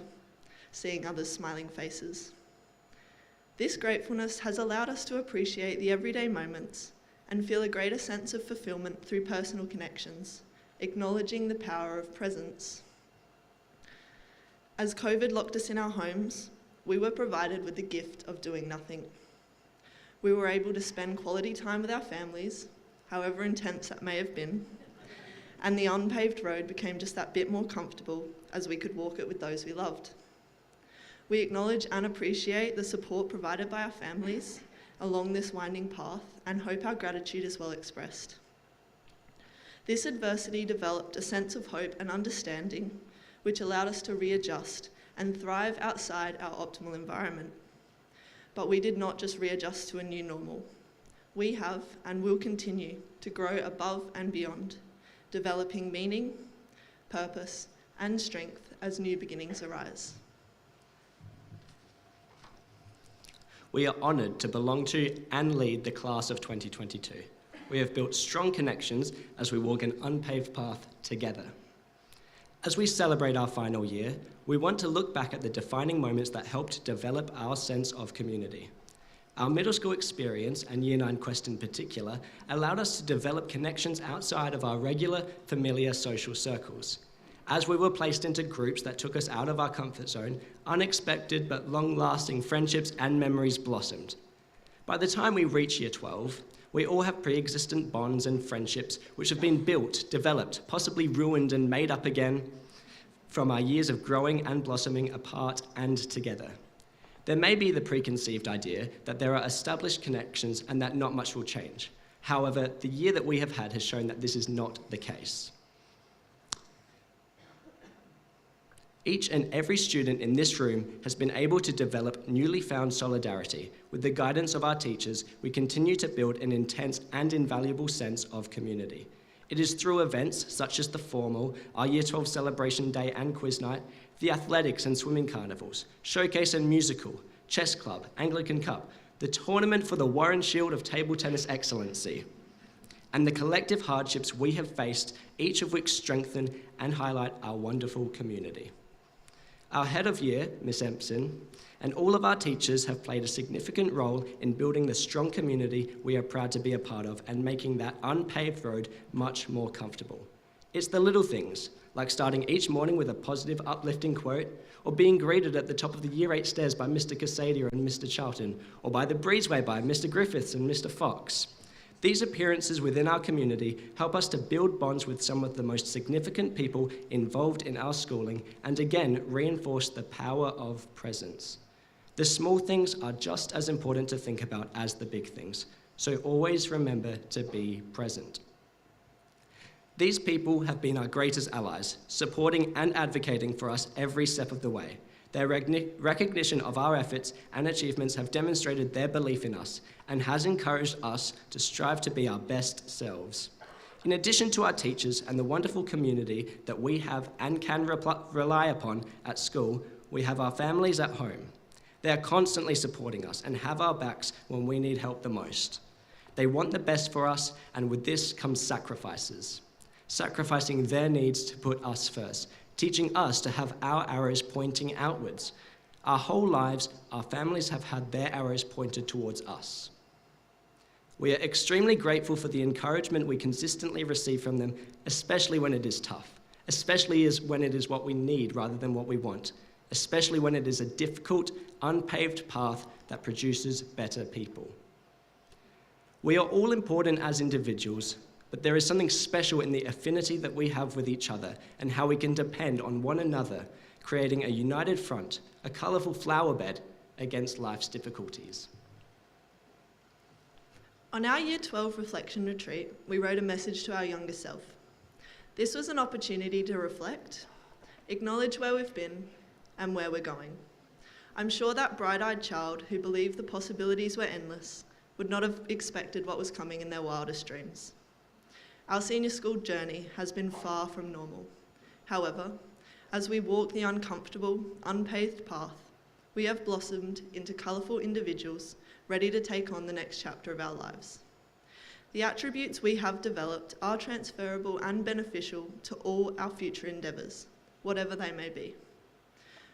seeing others' smiling faces. This gratefulness has allowed us to appreciate the everyday moments and feel a greater sense of fulfillment through personal connections, acknowledging the power of presence. As COVID locked us in our homes, we were provided with the gift of doing nothing. We were able to spend quality time with our families, however intense that may have been, and the unpaved road became just that bit more comfortable as we could walk it with those we loved. We acknowledge and appreciate the support provided by our families along this winding path and hope our gratitude is well expressed. This adversity developed a sense of hope and understanding, which allowed us to readjust and thrive outside our optimal environment. But we did not just readjust to a new normal. We have and will continue to grow above and beyond, developing meaning, purpose, and strength as new beginnings arise. We are honoured to belong to and lead the class of 2022. We have built strong connections as we walk an unpaved path together. As we celebrate our final year, we want to look back at the defining moments that helped develop our sense of community. Our middle school experience, and Year 9 Quest in particular, allowed us to develop connections outside of our regular, familiar social circles. As we were placed into groups that took us out of our comfort zone, unexpected but long-lasting friendships and memories blossomed. By the time we reach Year 12, we all have pre-existent bonds and friendships which have been built, developed, possibly ruined and made up again from our years of growing and blossoming apart and together. There may be the preconceived idea that there are established connections and that not much will change. However, the year that we have had has shown that this is not the case. Each and every student in this room has been able to develop newly found solidarity. With the guidance of our teachers, we continue to build an intense and invaluable sense of community. It is through events such as the formal, our Year 12 celebration day and quiz night, the athletics and swimming carnivals, showcase and musical, chess club, Anglican Cup, the tournament for the Warren Shield of table tennis excellency, and the collective hardships we have faced, each of which strengthen and highlight our wonderful community. Our head of year, Miss Empson, and all of our teachers have played a significant role in building the strong community we are proud to be a part of and making that unpaved road much more comfortable. It's the little things, like starting each morning with a positive, uplifting quote, or being greeted at the top of the Year 8 stairs by Mr. Casadia and Mr. Charlton, or by the breezeway by Mr. Griffiths and Mr. Fox. These appearances within our community help us to build bonds with some of the most significant people involved in our schooling and again reinforce the power of presence. The small things are just as important to think about as the big things, so always remember to be present. These people have been our greatest allies, supporting and advocating for us every step of the way. Their recognition of our efforts and achievements have demonstrated their belief in us and has encouraged us to strive to be our best selves. In addition to our teachers and the wonderful community that we have and can rely upon at school, we have our families at home. They are constantly supporting us and have our backs when we need help the most. They want the best for us, and with this comes sacrifices. Sacrificing their needs to put us first, teaching us to have our arrows pointing outwards. Our whole lives, our families have had their arrows pointed towards us. We are extremely grateful for the encouragement we consistently receive from them, especially when it is tough, especially when it is what we need rather than what we want, especially when it is a difficult, unpaved path that produces better people. We are all important as individuals, but there is something special in the affinity that we have with each other and how we can depend on one another, creating a united front, a colourful flower bed against life's difficulties. On our Year 12 reflection retreat, we wrote a message to our younger self. This was an opportunity to reflect, acknowledge where we've been and where we're going. I'm sure that bright-eyed child who believed the possibilities were endless would not have expected what was coming in their wildest dreams. Our senior school journey has been far from normal. However, as we walk the uncomfortable, unpaved path, we have blossomed into colourful individuals ready to take on the next chapter of our lives. The attributes we have developed are transferable and beneficial to all our future endeavours, whatever they may be.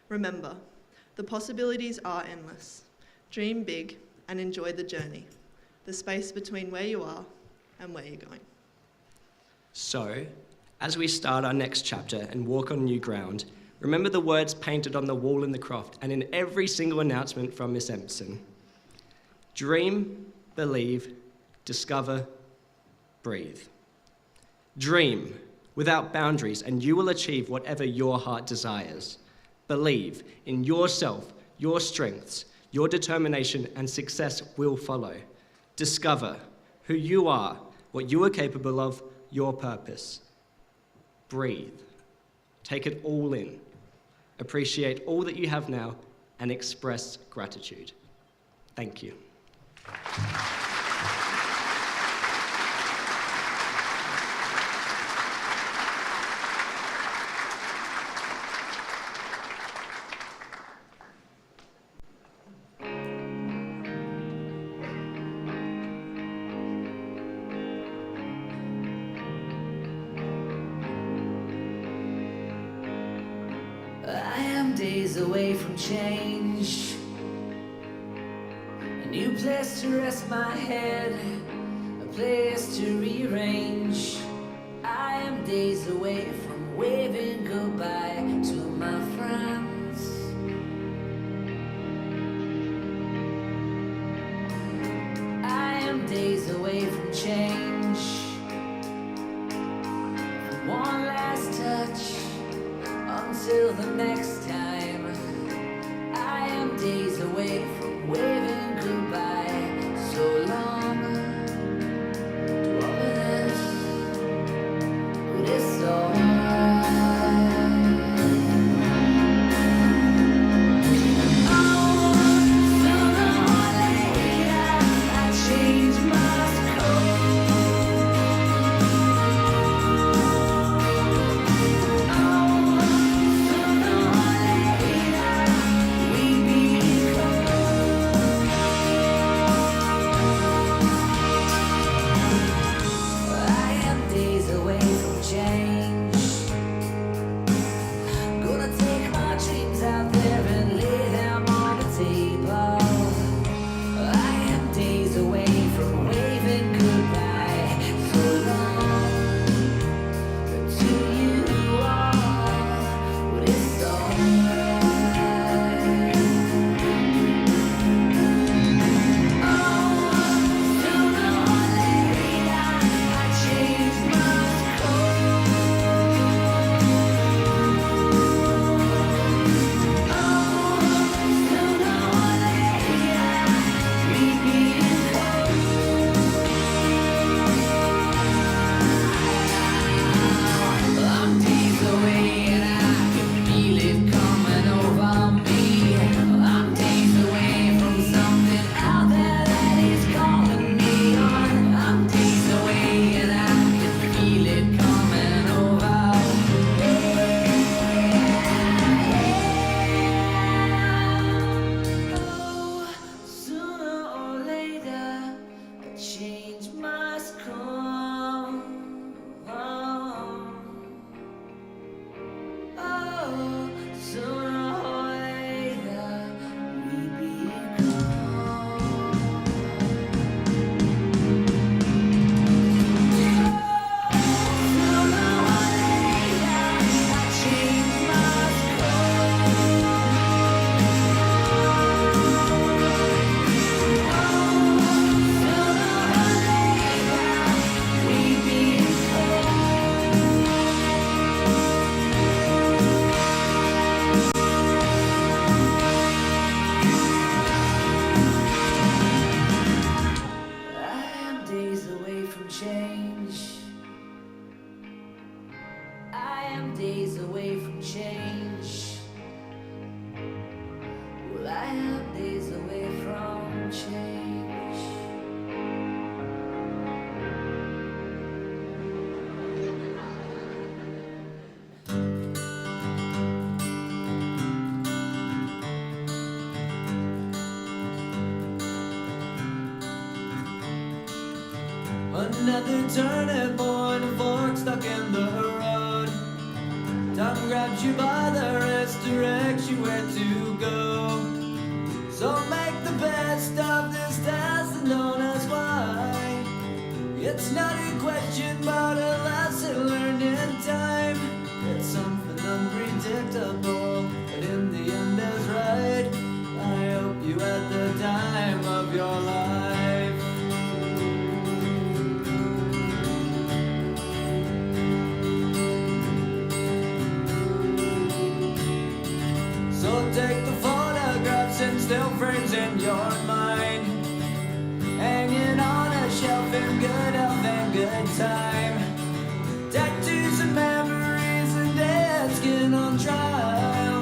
Remember, the possibilities are endless. Dream big and enjoy the journey, the space between where you are and where you're going. So, as we start our next chapter and walk on new ground, remember the words painted on the wall in the croft and in every single announcement from Miss Empson. Dream, believe, discover, breathe. Dream without boundaries and you will achieve whatever your heart desires. Believe in yourself, your strengths, your determination, and success will follow. Discover who you are, what you are capable of, your purpose. Breathe. Take it all in. Appreciate all that you have now and express gratitude. Thank you. I am days away from change. A new place to rest my head, a place to rearrange. I am days away from waving goodbye to my friends. I am days away from change, from one last touch until the next time. I am days away from waving goodbye. So long to all of this, but it's alright. Oh, sooner or later, I change must come. Oh, sooner or later, we become. I am days away from change. Gonna take my dreams out there and lay them on the table. I am days away from waving goodbye. So long to you all, but it's alright. Oh, sooner or later, I change must come. Sooner or later, we become. I'm days away and I can feel it coming over me. I'm days away from something out there that is calling me on. I'm days away and I can feel it coming over me. Oh, sooner or later, a change must come. Oh, sooner or later, we become. Sooner or later, a change must I am days away from change. I am days away from change. Well, I am days away from change. Another turning point, a fork stuck in the road. Time grabs you by the wrist, directs you where to go. So make the best of this task and don't ask why. It's not a question, but a lesson learned in time. It's something unpredictable, but in the end is right. I hope you had the time of your life. So take the photographs and still frames in your mind, hanging on a shelf in good health and good time. Tattoos and memories and dead skin on trial.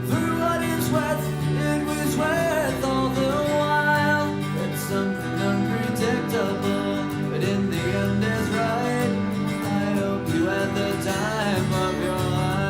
For what it's worth, it was worth all the while. It's something unpredictable, but in the end is right. I hope you had the time of your life.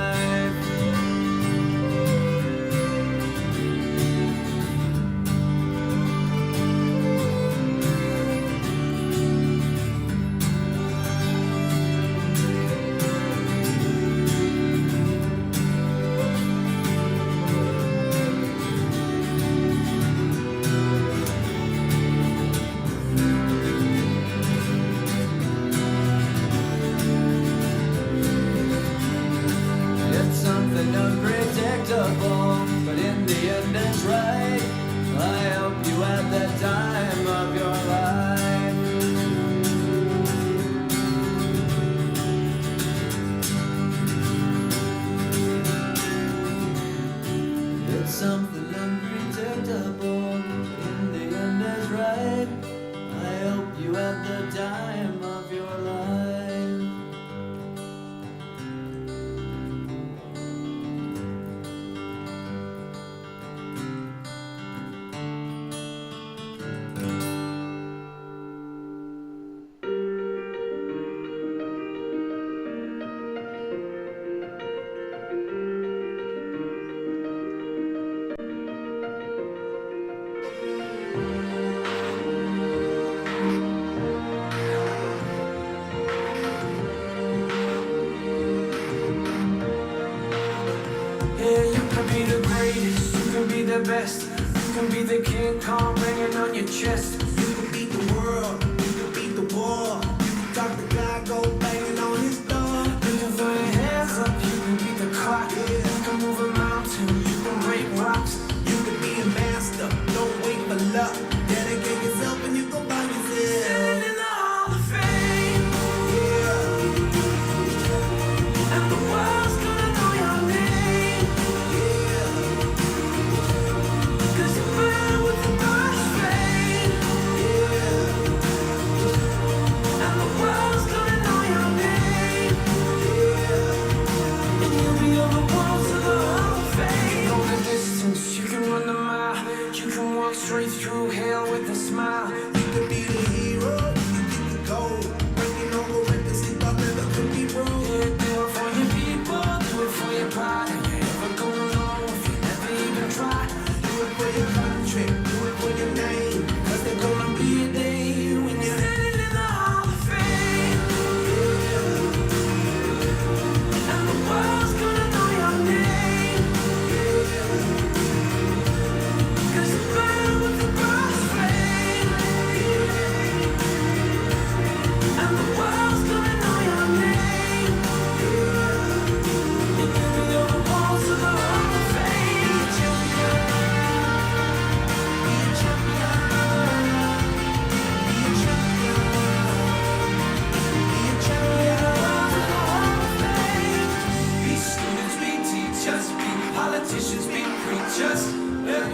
and unpredictable, but in the end it's right. I helped you at that time of your life. It's something unpredictable, but in the end it's right. I helped you at the time of your life. Yeah, you can be the greatest, you can be the best, you can be the King Kong banging on your chest. You can beat the world, you can beat the war, you can talk the guy, go banging on his door. You can throw your hands up, you can beat the clock, you can move a mountain, you can break rocks. You can be a master, don't wait for luck, dedicate yourself and you go find yourself. Standing in the Hall of Fame, yeah. And the world's gonna know your name, yeah. 'Cause you burn with the burst flame, yeah. And the world's gonna know your name, yeah. And you'll be on the walls of the Hall of Fame. You go the distance, you can run the mile, you can walk straight through hell with a smile. You can be the hero, you can get the gold, breaking all the records you thought never could be broke. Yeah, do it for your people, do it for your pride. And you're never gonna know if you never even try. Do it for your country, do it for your name, 'cause there's gonna be a day when you're standing in the Hall of Fame, yeah. And the world's gonna know your name, yeah. 'Cause you burn with the burst flame, yeah. And the world's gonna know your name, yeah. And you'll be on the walls of the Hall of Fame. Be a champion, be a champion, be a champion, be a champion. Walls of the Hall of Fame. Be students, be teachers, be politicians, be preachers, yeah.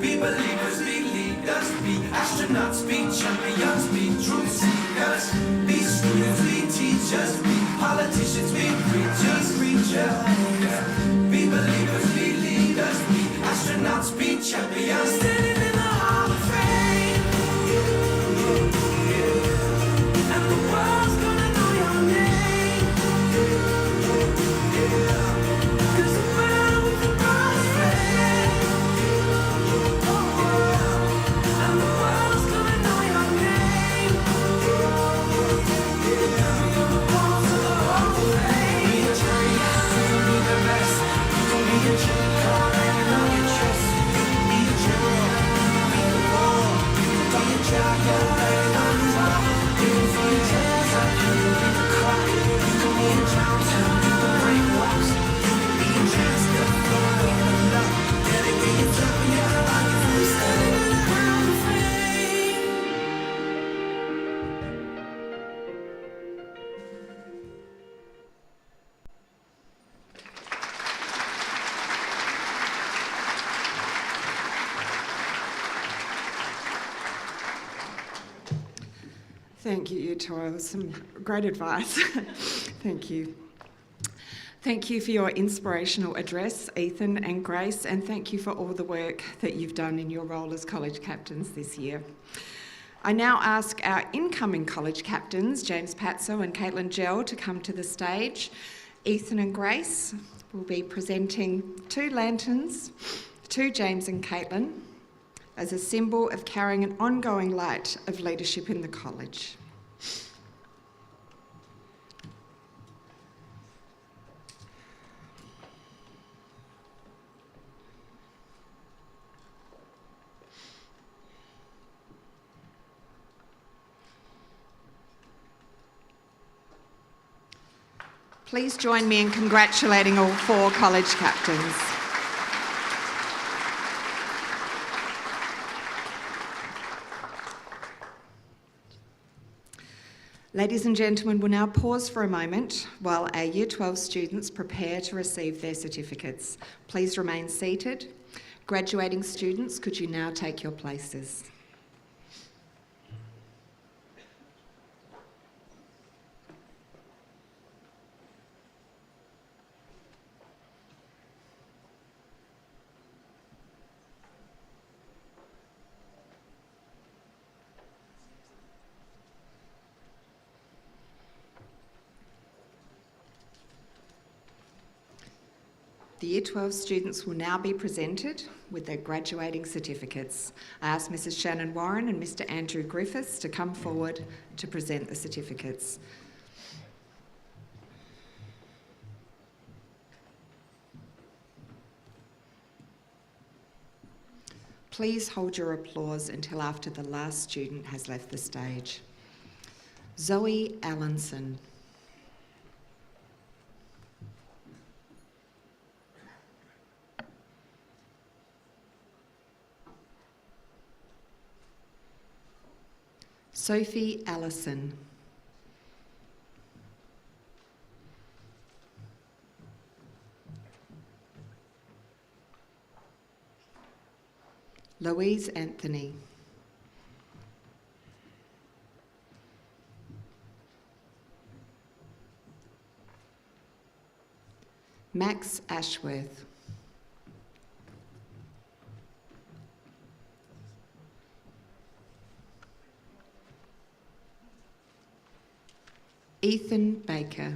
Be believers, be leaders, be astronauts, be champions, be truth seekers. Be students, be teachers, be politicians, be preachers, yeah. Be believers, be leaders, be astronauts, be champions. Standing in the Hall of Fame, yeah. And the world's gonna know your name, yeah. 'Cause you burn with the burst flame, yeah. And the world's gonna know your name, yeah. Be on the walls of the Hall of Fame. Be a champion, you can be the best, you can be a King Kong hanging on your chest. You can be a champion, you can beat the war, you can be a champion hanging on his wall. You can throw your hands up, you can beat the clock, you can be a mountain, you can break rocks. You can be a master, don't wait for luck, dedicate yourself and your life. I'm standing in the Hall of Fame. Thank you, Toil. Some great advice. Thank you. Thank you for your inspirational address, Ethan and Grace, and thank you for all the work that you've done in your role as college captains this year. I now ask our incoming college captains, James Patso and Caitlin Gell, to come to the stage. Ethan and Grace will be presenting 2 lanterns to James and Caitlin as a symbol of carrying an ongoing light of leadership in the college. Please join me in congratulating all 4 college captains. Ladies and gentlemen, we'll now pause for a moment while our Year 12 students prepare to receive their certificates. Please remain seated. Graduating students, could you now take your places? The Year 12 students will now be presented with their graduating certificates. I ask Mrs. Shannon Warren and Mr. Andrew Griffiths to come forward to present the certificates. Please hold your applause until after the last student has left the stage. Zoe Allenson. Sophie Allison. Louise Anthony. Max Ashworth. Ethan Baker.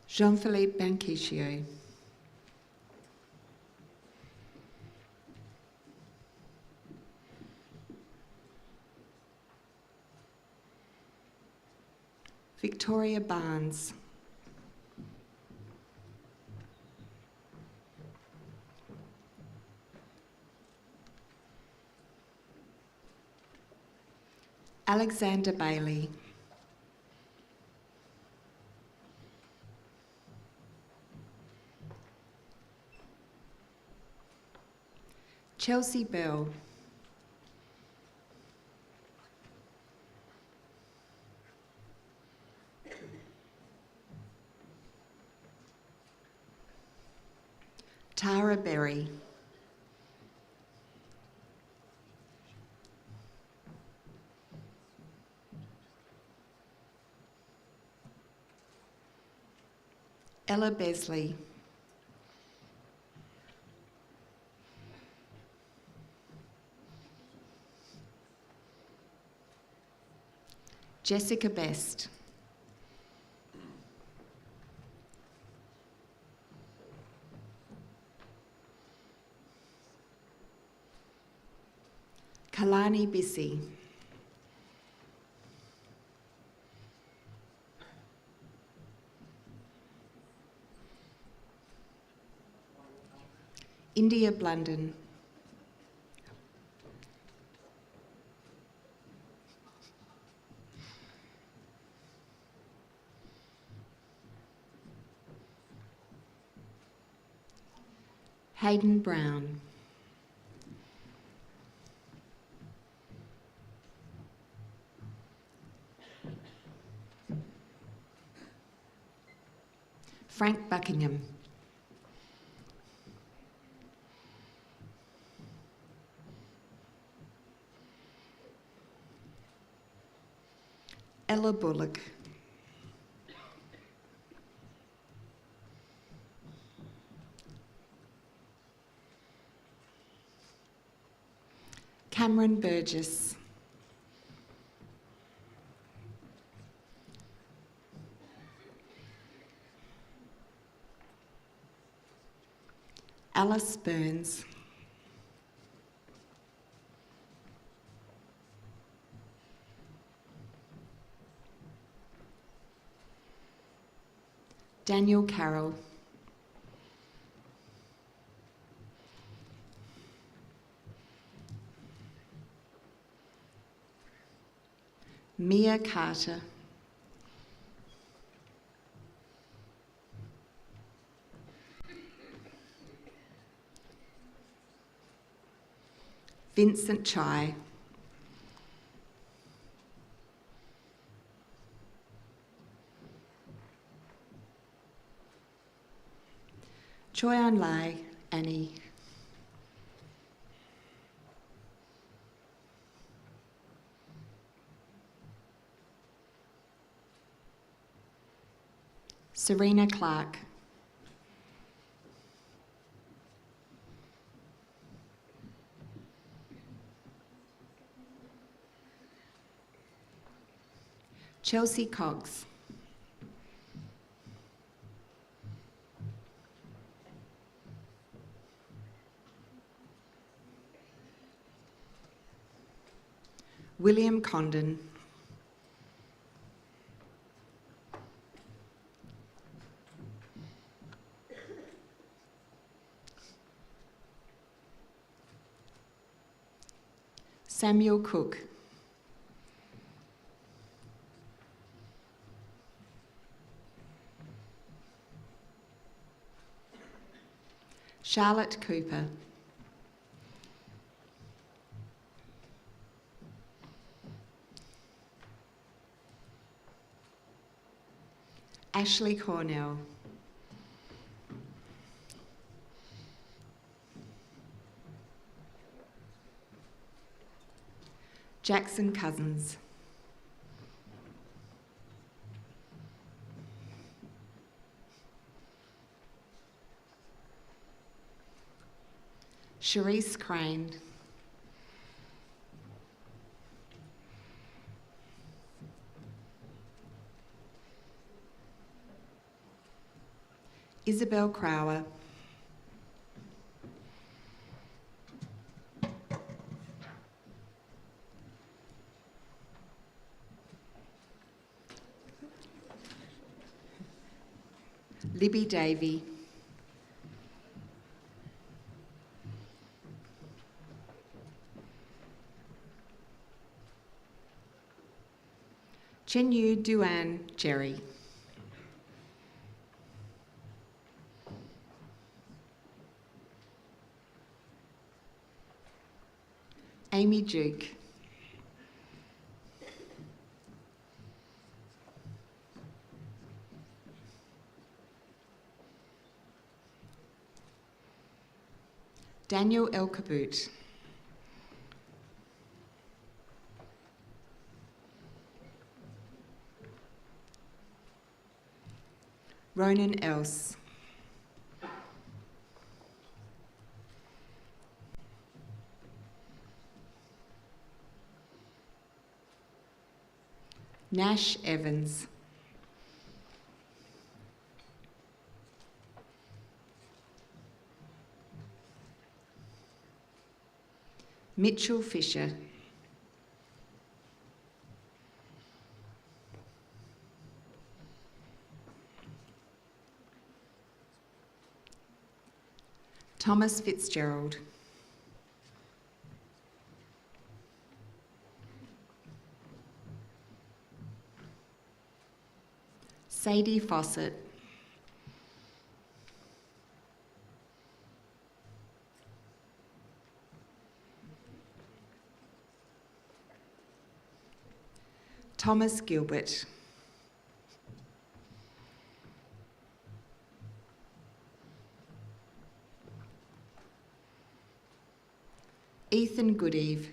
Jean-Philippe Banquiccio. Victoria Barnes. Alexander Bailey. Chelsea Bell. Tara Berry. Ella Besley. Jessica Best. Kalani Bissy. India Blunden. Hayden Brown. Frank Buckingham. Ella Bullock. Cameron Burgess. Alice Burns. Daniel Carroll. Mia Carter. Vincent Chai. Choi An Lai, Annie. Serena Clark. Chelsea Cox. William Condon. Samuel Cook. Charlotte Cooper. Ashley Cornell. Jackson Cousins. Charisse Crane. Isabel Crower. Libby Davey. Chenyu Duan Jerry. Amy Duke. Daniel Elkaboot. Ronan Else. Nash Evans. Mitchell Fisher. Thomas Fitzgerald. Sadie Fawcett. Thomas Gilbert. Ethan Goodeve.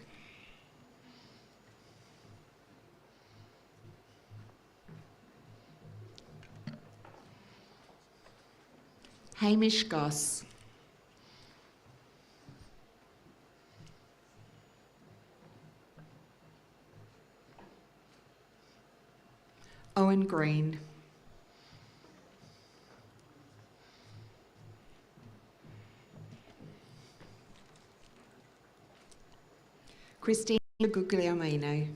Hamish Goss. Owen Green. Christina Guglielmino.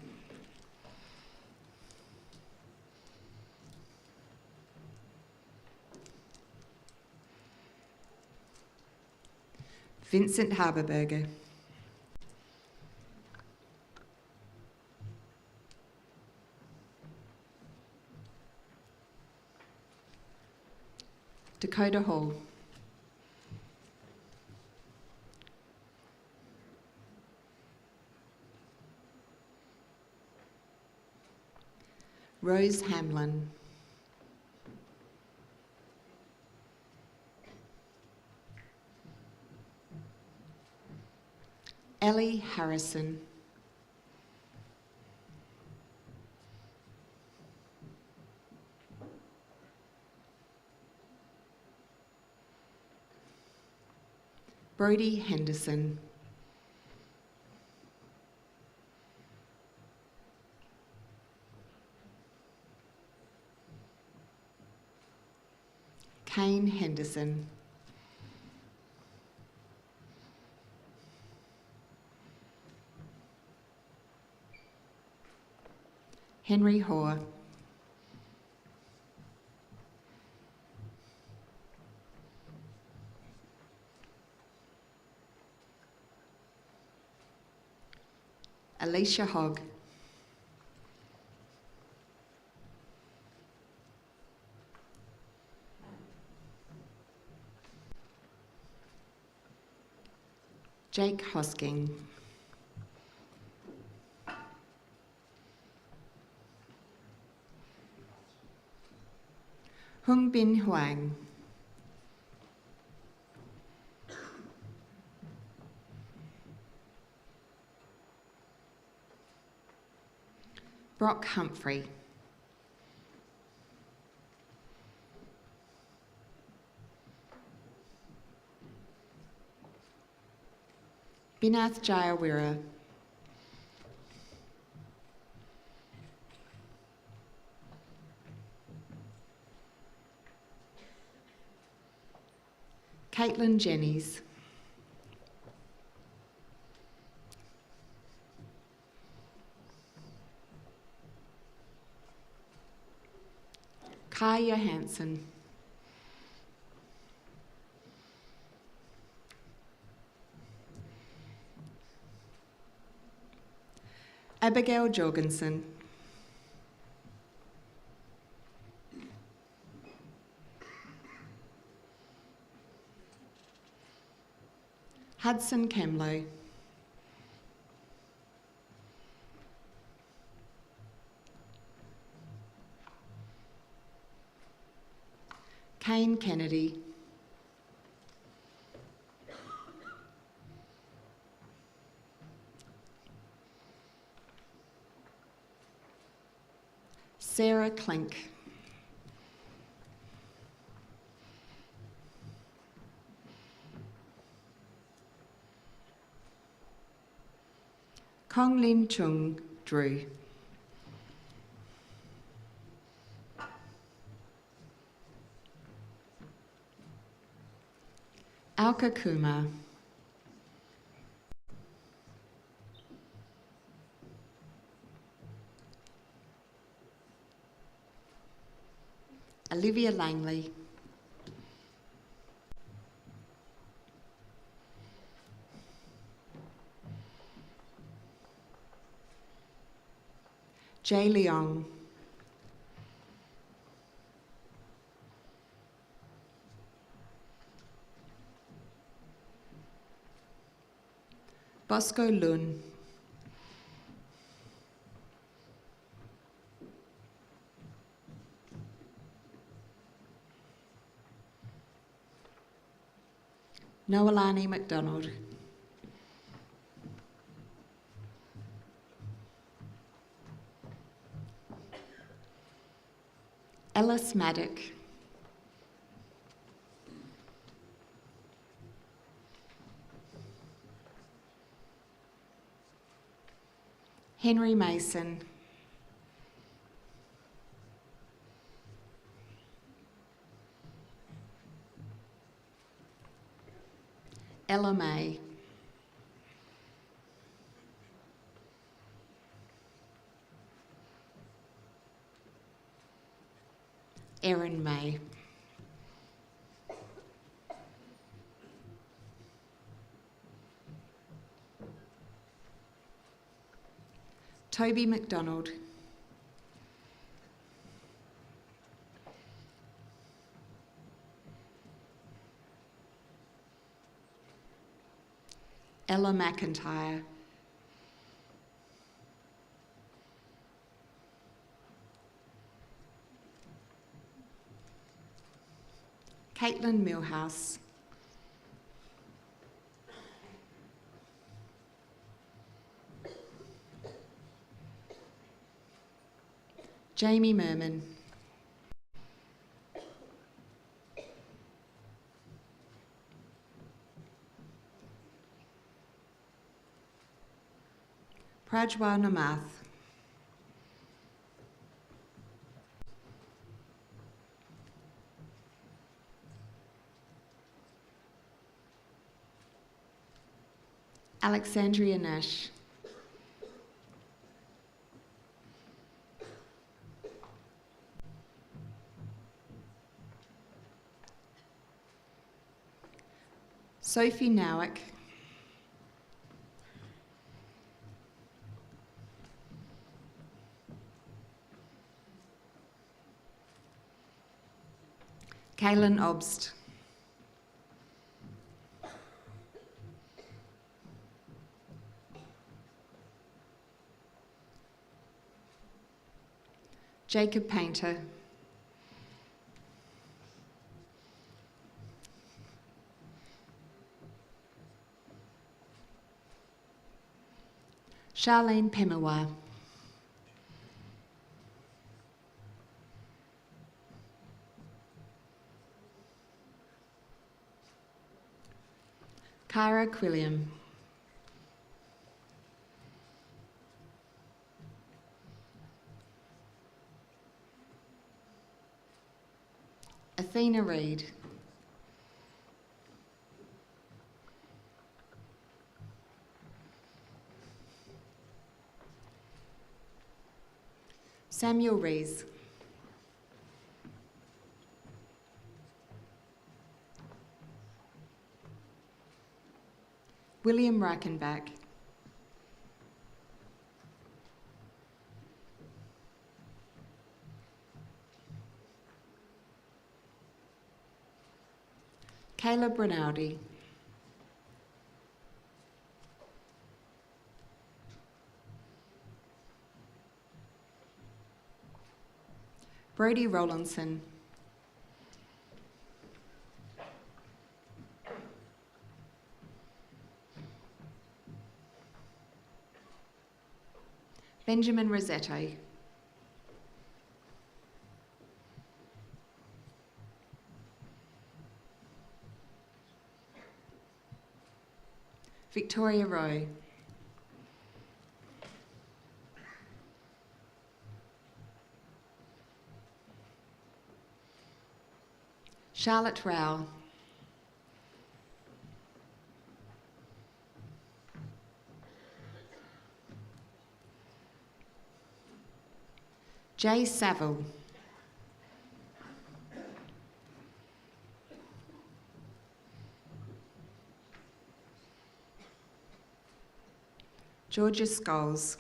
Vincent Haberberger. Dakota Hall. Rose Hamlin. Ellie Harrison. Brodie Henderson. Kane Henderson. Henry Hoare. Alicia Hogg. Jake Hosking. Hung Bin Huang. Brock Humphrey. Binath Jayawira. Caitlin Jennings. Kai Johansson. Abigail Jorgensen. Hudson Kemlow. Kane Kennedy. Sarah Klink. Kong Lin Chung Drew. Alka Kumar. Olivia Langley. Jay Leong. Bosco Lun. Noelani McDonald. Ellis Maddock. Henry Mason. Ella May. Erin May. Toby McDonald. Ella McIntyre. Caitlin Millhouse. Jamie Merman. Prajwa Namath. Alexandria Nash. Sophie Nowick. Kaylin Obst. Jacob Painter. Charlene Pemawa. Kyra Quilliam. Athena Reid. Samuel Rees. William Reichenbach. Caleb Rinaldi. Brody Rowlandson. Benjamin Rossetto. Victoria Rowe. Charlotte Rao. Jay Saville. Georgia Scholes.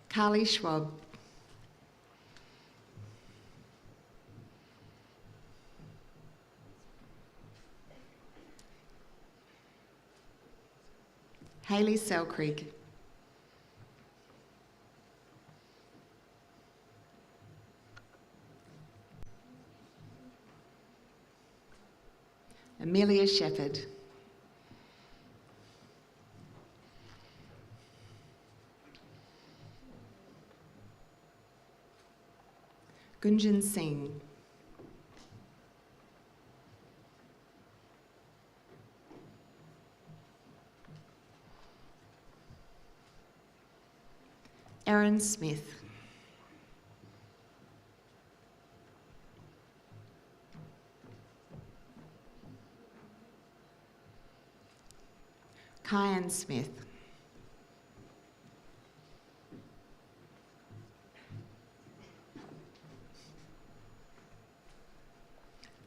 Carly Schwab. Hayley Selkrieg. Amelia Shepherd. Gunjan Singh. Aaron Smith. Kyan Smith.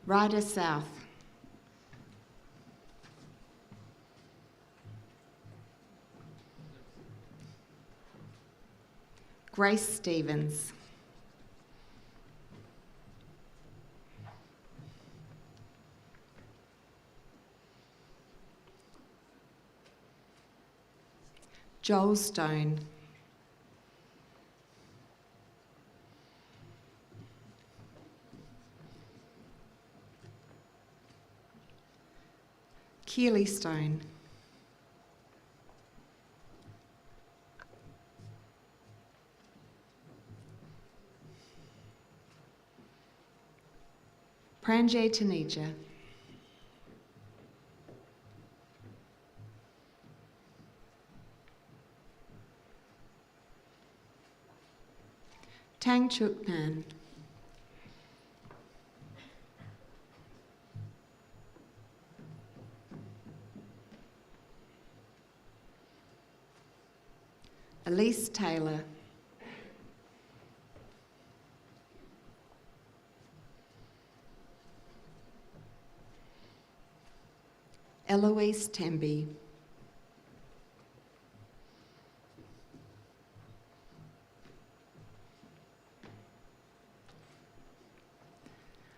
Ryder South. Grace Stevens. Joel Stone. Keely Stone. Pranjay Taneja. Tang Chuk Nan. Elise Taylor. Eloise Temby.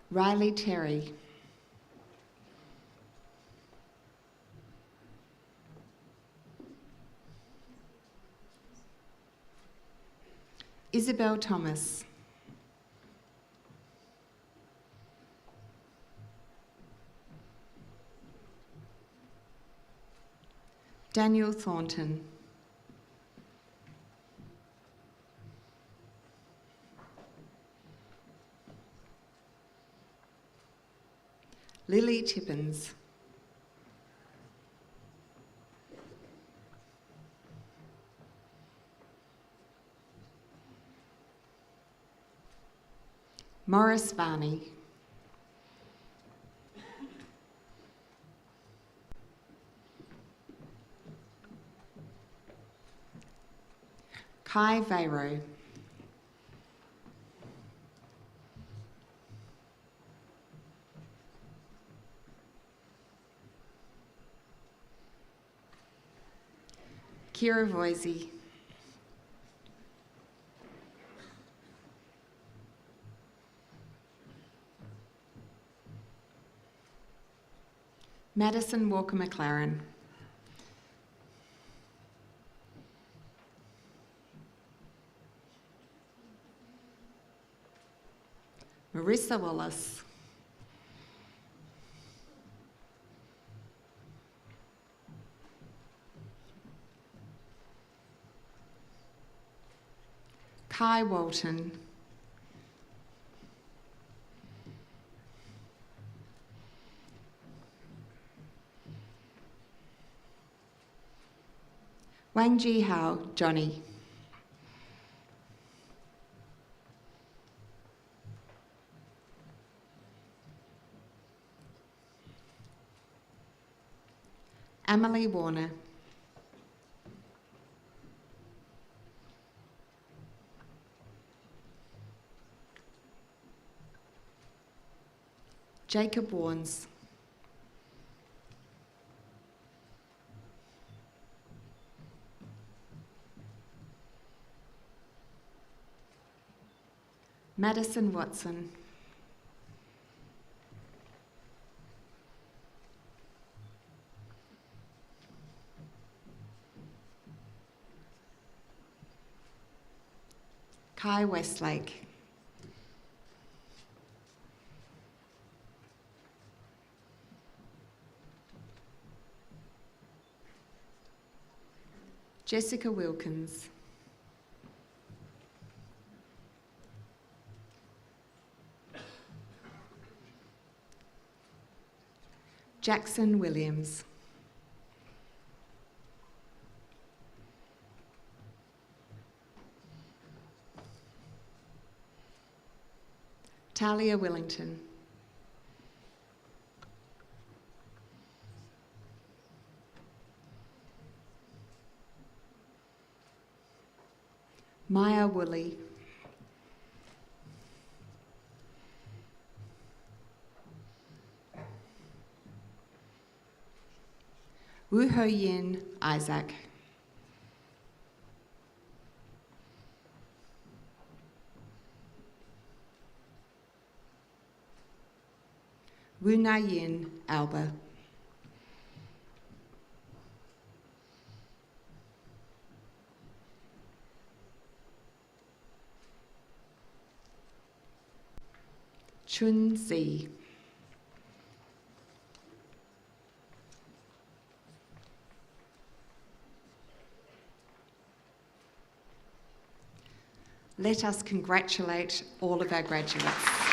Riley Terry. Isabel Thomas. Daniel Thornton. Lily Tippins. Morris Varney. Kai Vero. Kira Voisey. Madison Walker McLaren. Marissa Wallace. Kai Walton. Wang Ji Hao, Johnny. Emily Warner. Jacob Warnes. Madison Watson. Kai Westlake. Jessica Wilkins. Jackson Williams. Talia Willington. Maya Woolley. Wu Ho Yin Isaac. Wu Na Yin Alba. Chun-zi. Let us congratulate all of our graduates.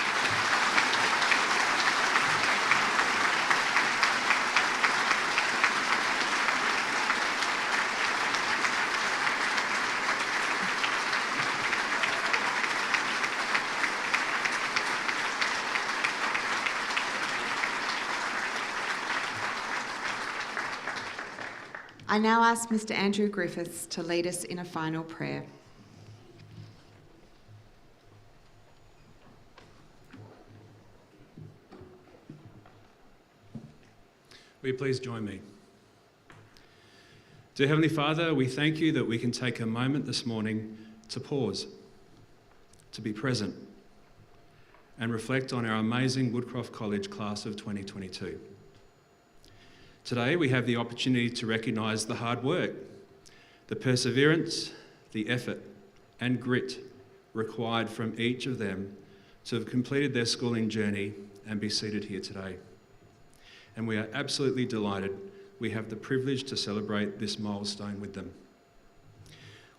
I now ask Mr. Andrew Griffiths to lead us in a final prayer. Will you please join me? Dear Heavenly Father, we thank you that we can take a moment this morning to pause, to be present, and reflect on our amazing Woodcroft College class of 2022. Today we have the opportunity to recognise the hard work, the perseverance, the effort and grit required from each of them to have completed their schooling journey and be seated here today. And we are absolutely delighted we have the privilege to celebrate this milestone with them.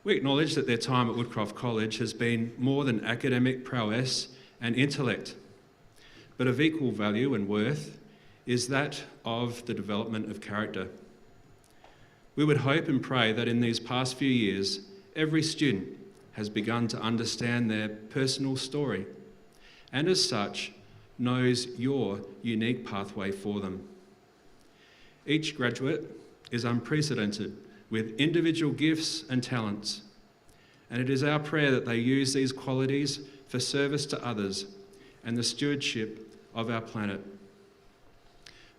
We acknowledge that their time at Woodcroft College has been more than academic prowess and intellect, but of equal value and worth is that of the development of character. We would hope and pray that in these past few years, every student has begun to understand their personal story and as such knows your unique pathway for them. Each graduate is unprecedented with individual gifts and talents, and it is our prayer that they use these qualities for service to others and the stewardship of our planet.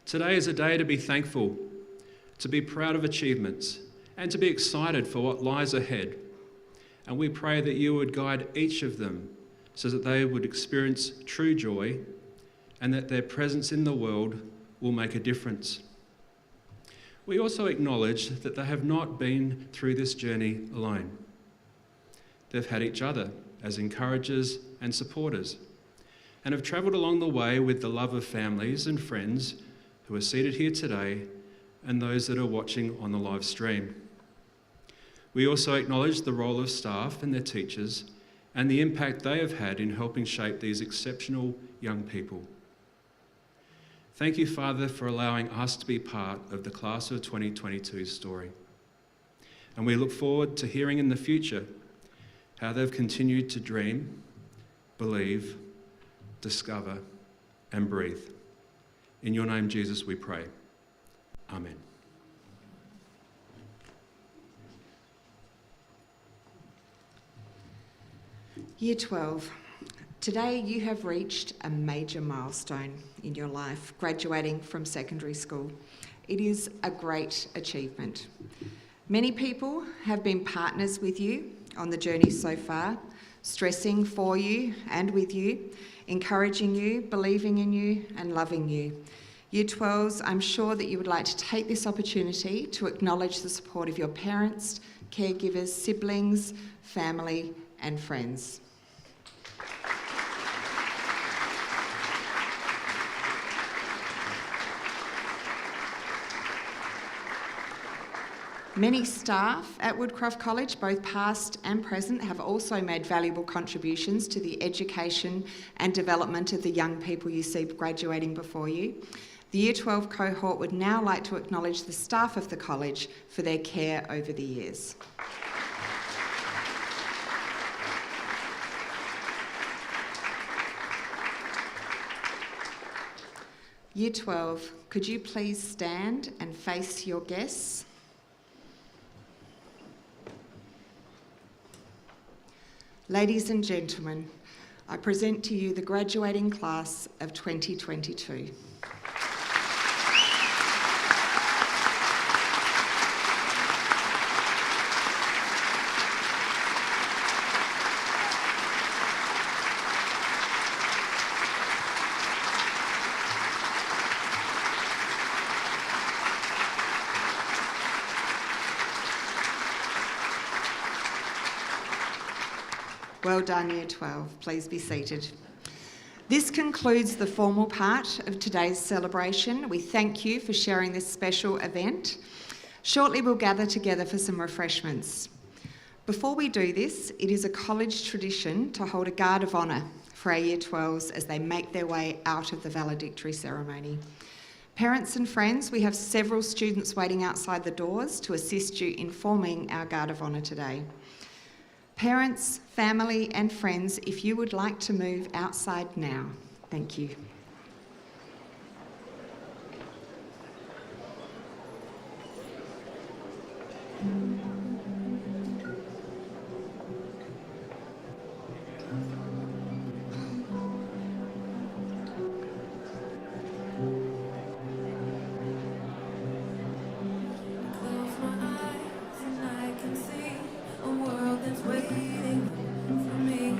Today is a day to be thankful, to be proud of achievements, and to be excited for what lies ahead. And we pray that you would guide each of them so that they would experience true joy and that their presence in the world will make a difference. We also acknowledge that they have not been through this journey alone. They've had each other as encouragers and supporters, and have travelled along the way with the love of families and friends who are seated here today and those that are watching on the live stream. We also acknowledge the role of staff and their teachers and the impact they have had in helping shape these exceptional young people. Thank you, Father, for allowing us to be part of the class of 2022's story. And we look forward to hearing in the future how they've continued to dream, believe, discover, and breathe. In your name, Jesus, we pray. Amen. Year 12. Today you have reached a major milestone in your life, graduating from secondary school. It is a great achievement. Many people have been partners with you on the journey so far, stressing for you and with you, encouraging you, believing in you and loving you. Year 12s, I'm sure that you would like to take this opportunity to acknowledge the support of your parents, caregivers, siblings, family and friends. Many staff at Woodcroft College, both past and present, have also made valuable contributions to the education and development of the young people you see graduating before you. The Year 12 cohort would now like to acknowledge the staff of the college for their care over the years. Year 12, could you please stand and face your guests? Ladies and gentlemen, I present to you the graduating class of 2022. Well done, Year 12. Please be seated. This concludes the formal part of today's celebration. We thank you for sharing this special event. Shortly we'll gather together for some refreshments. Before we do this, it is a college tradition to hold a guard of honour for our Year 12s as they make their way out of the valedictory ceremony. Parents and friends, we have several students waiting outside the doors to assist you in forming our guard of honour today. Parents, family and friends, if you would like to move outside now, thank you. Close my eyes and I can see a world that's waiting for me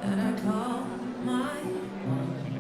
that I call my own.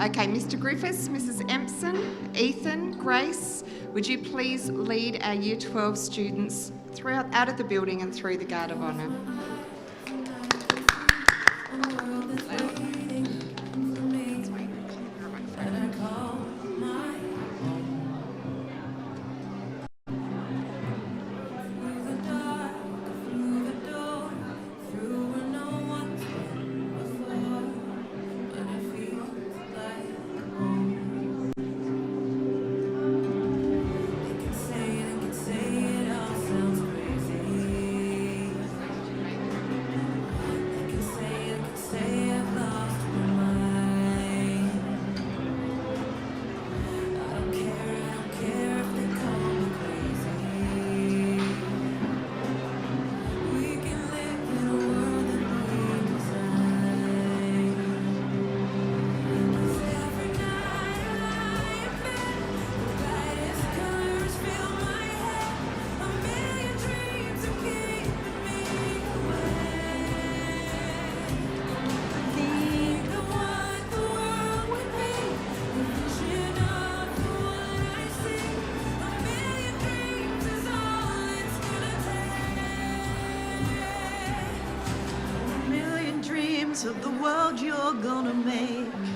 Okay, Mr. Griffiths, Mrs. Empson, Ethan, Grace, would you please lead our Year 12 students out of the building and through the Guard of Honour? Of the world you're gonna make.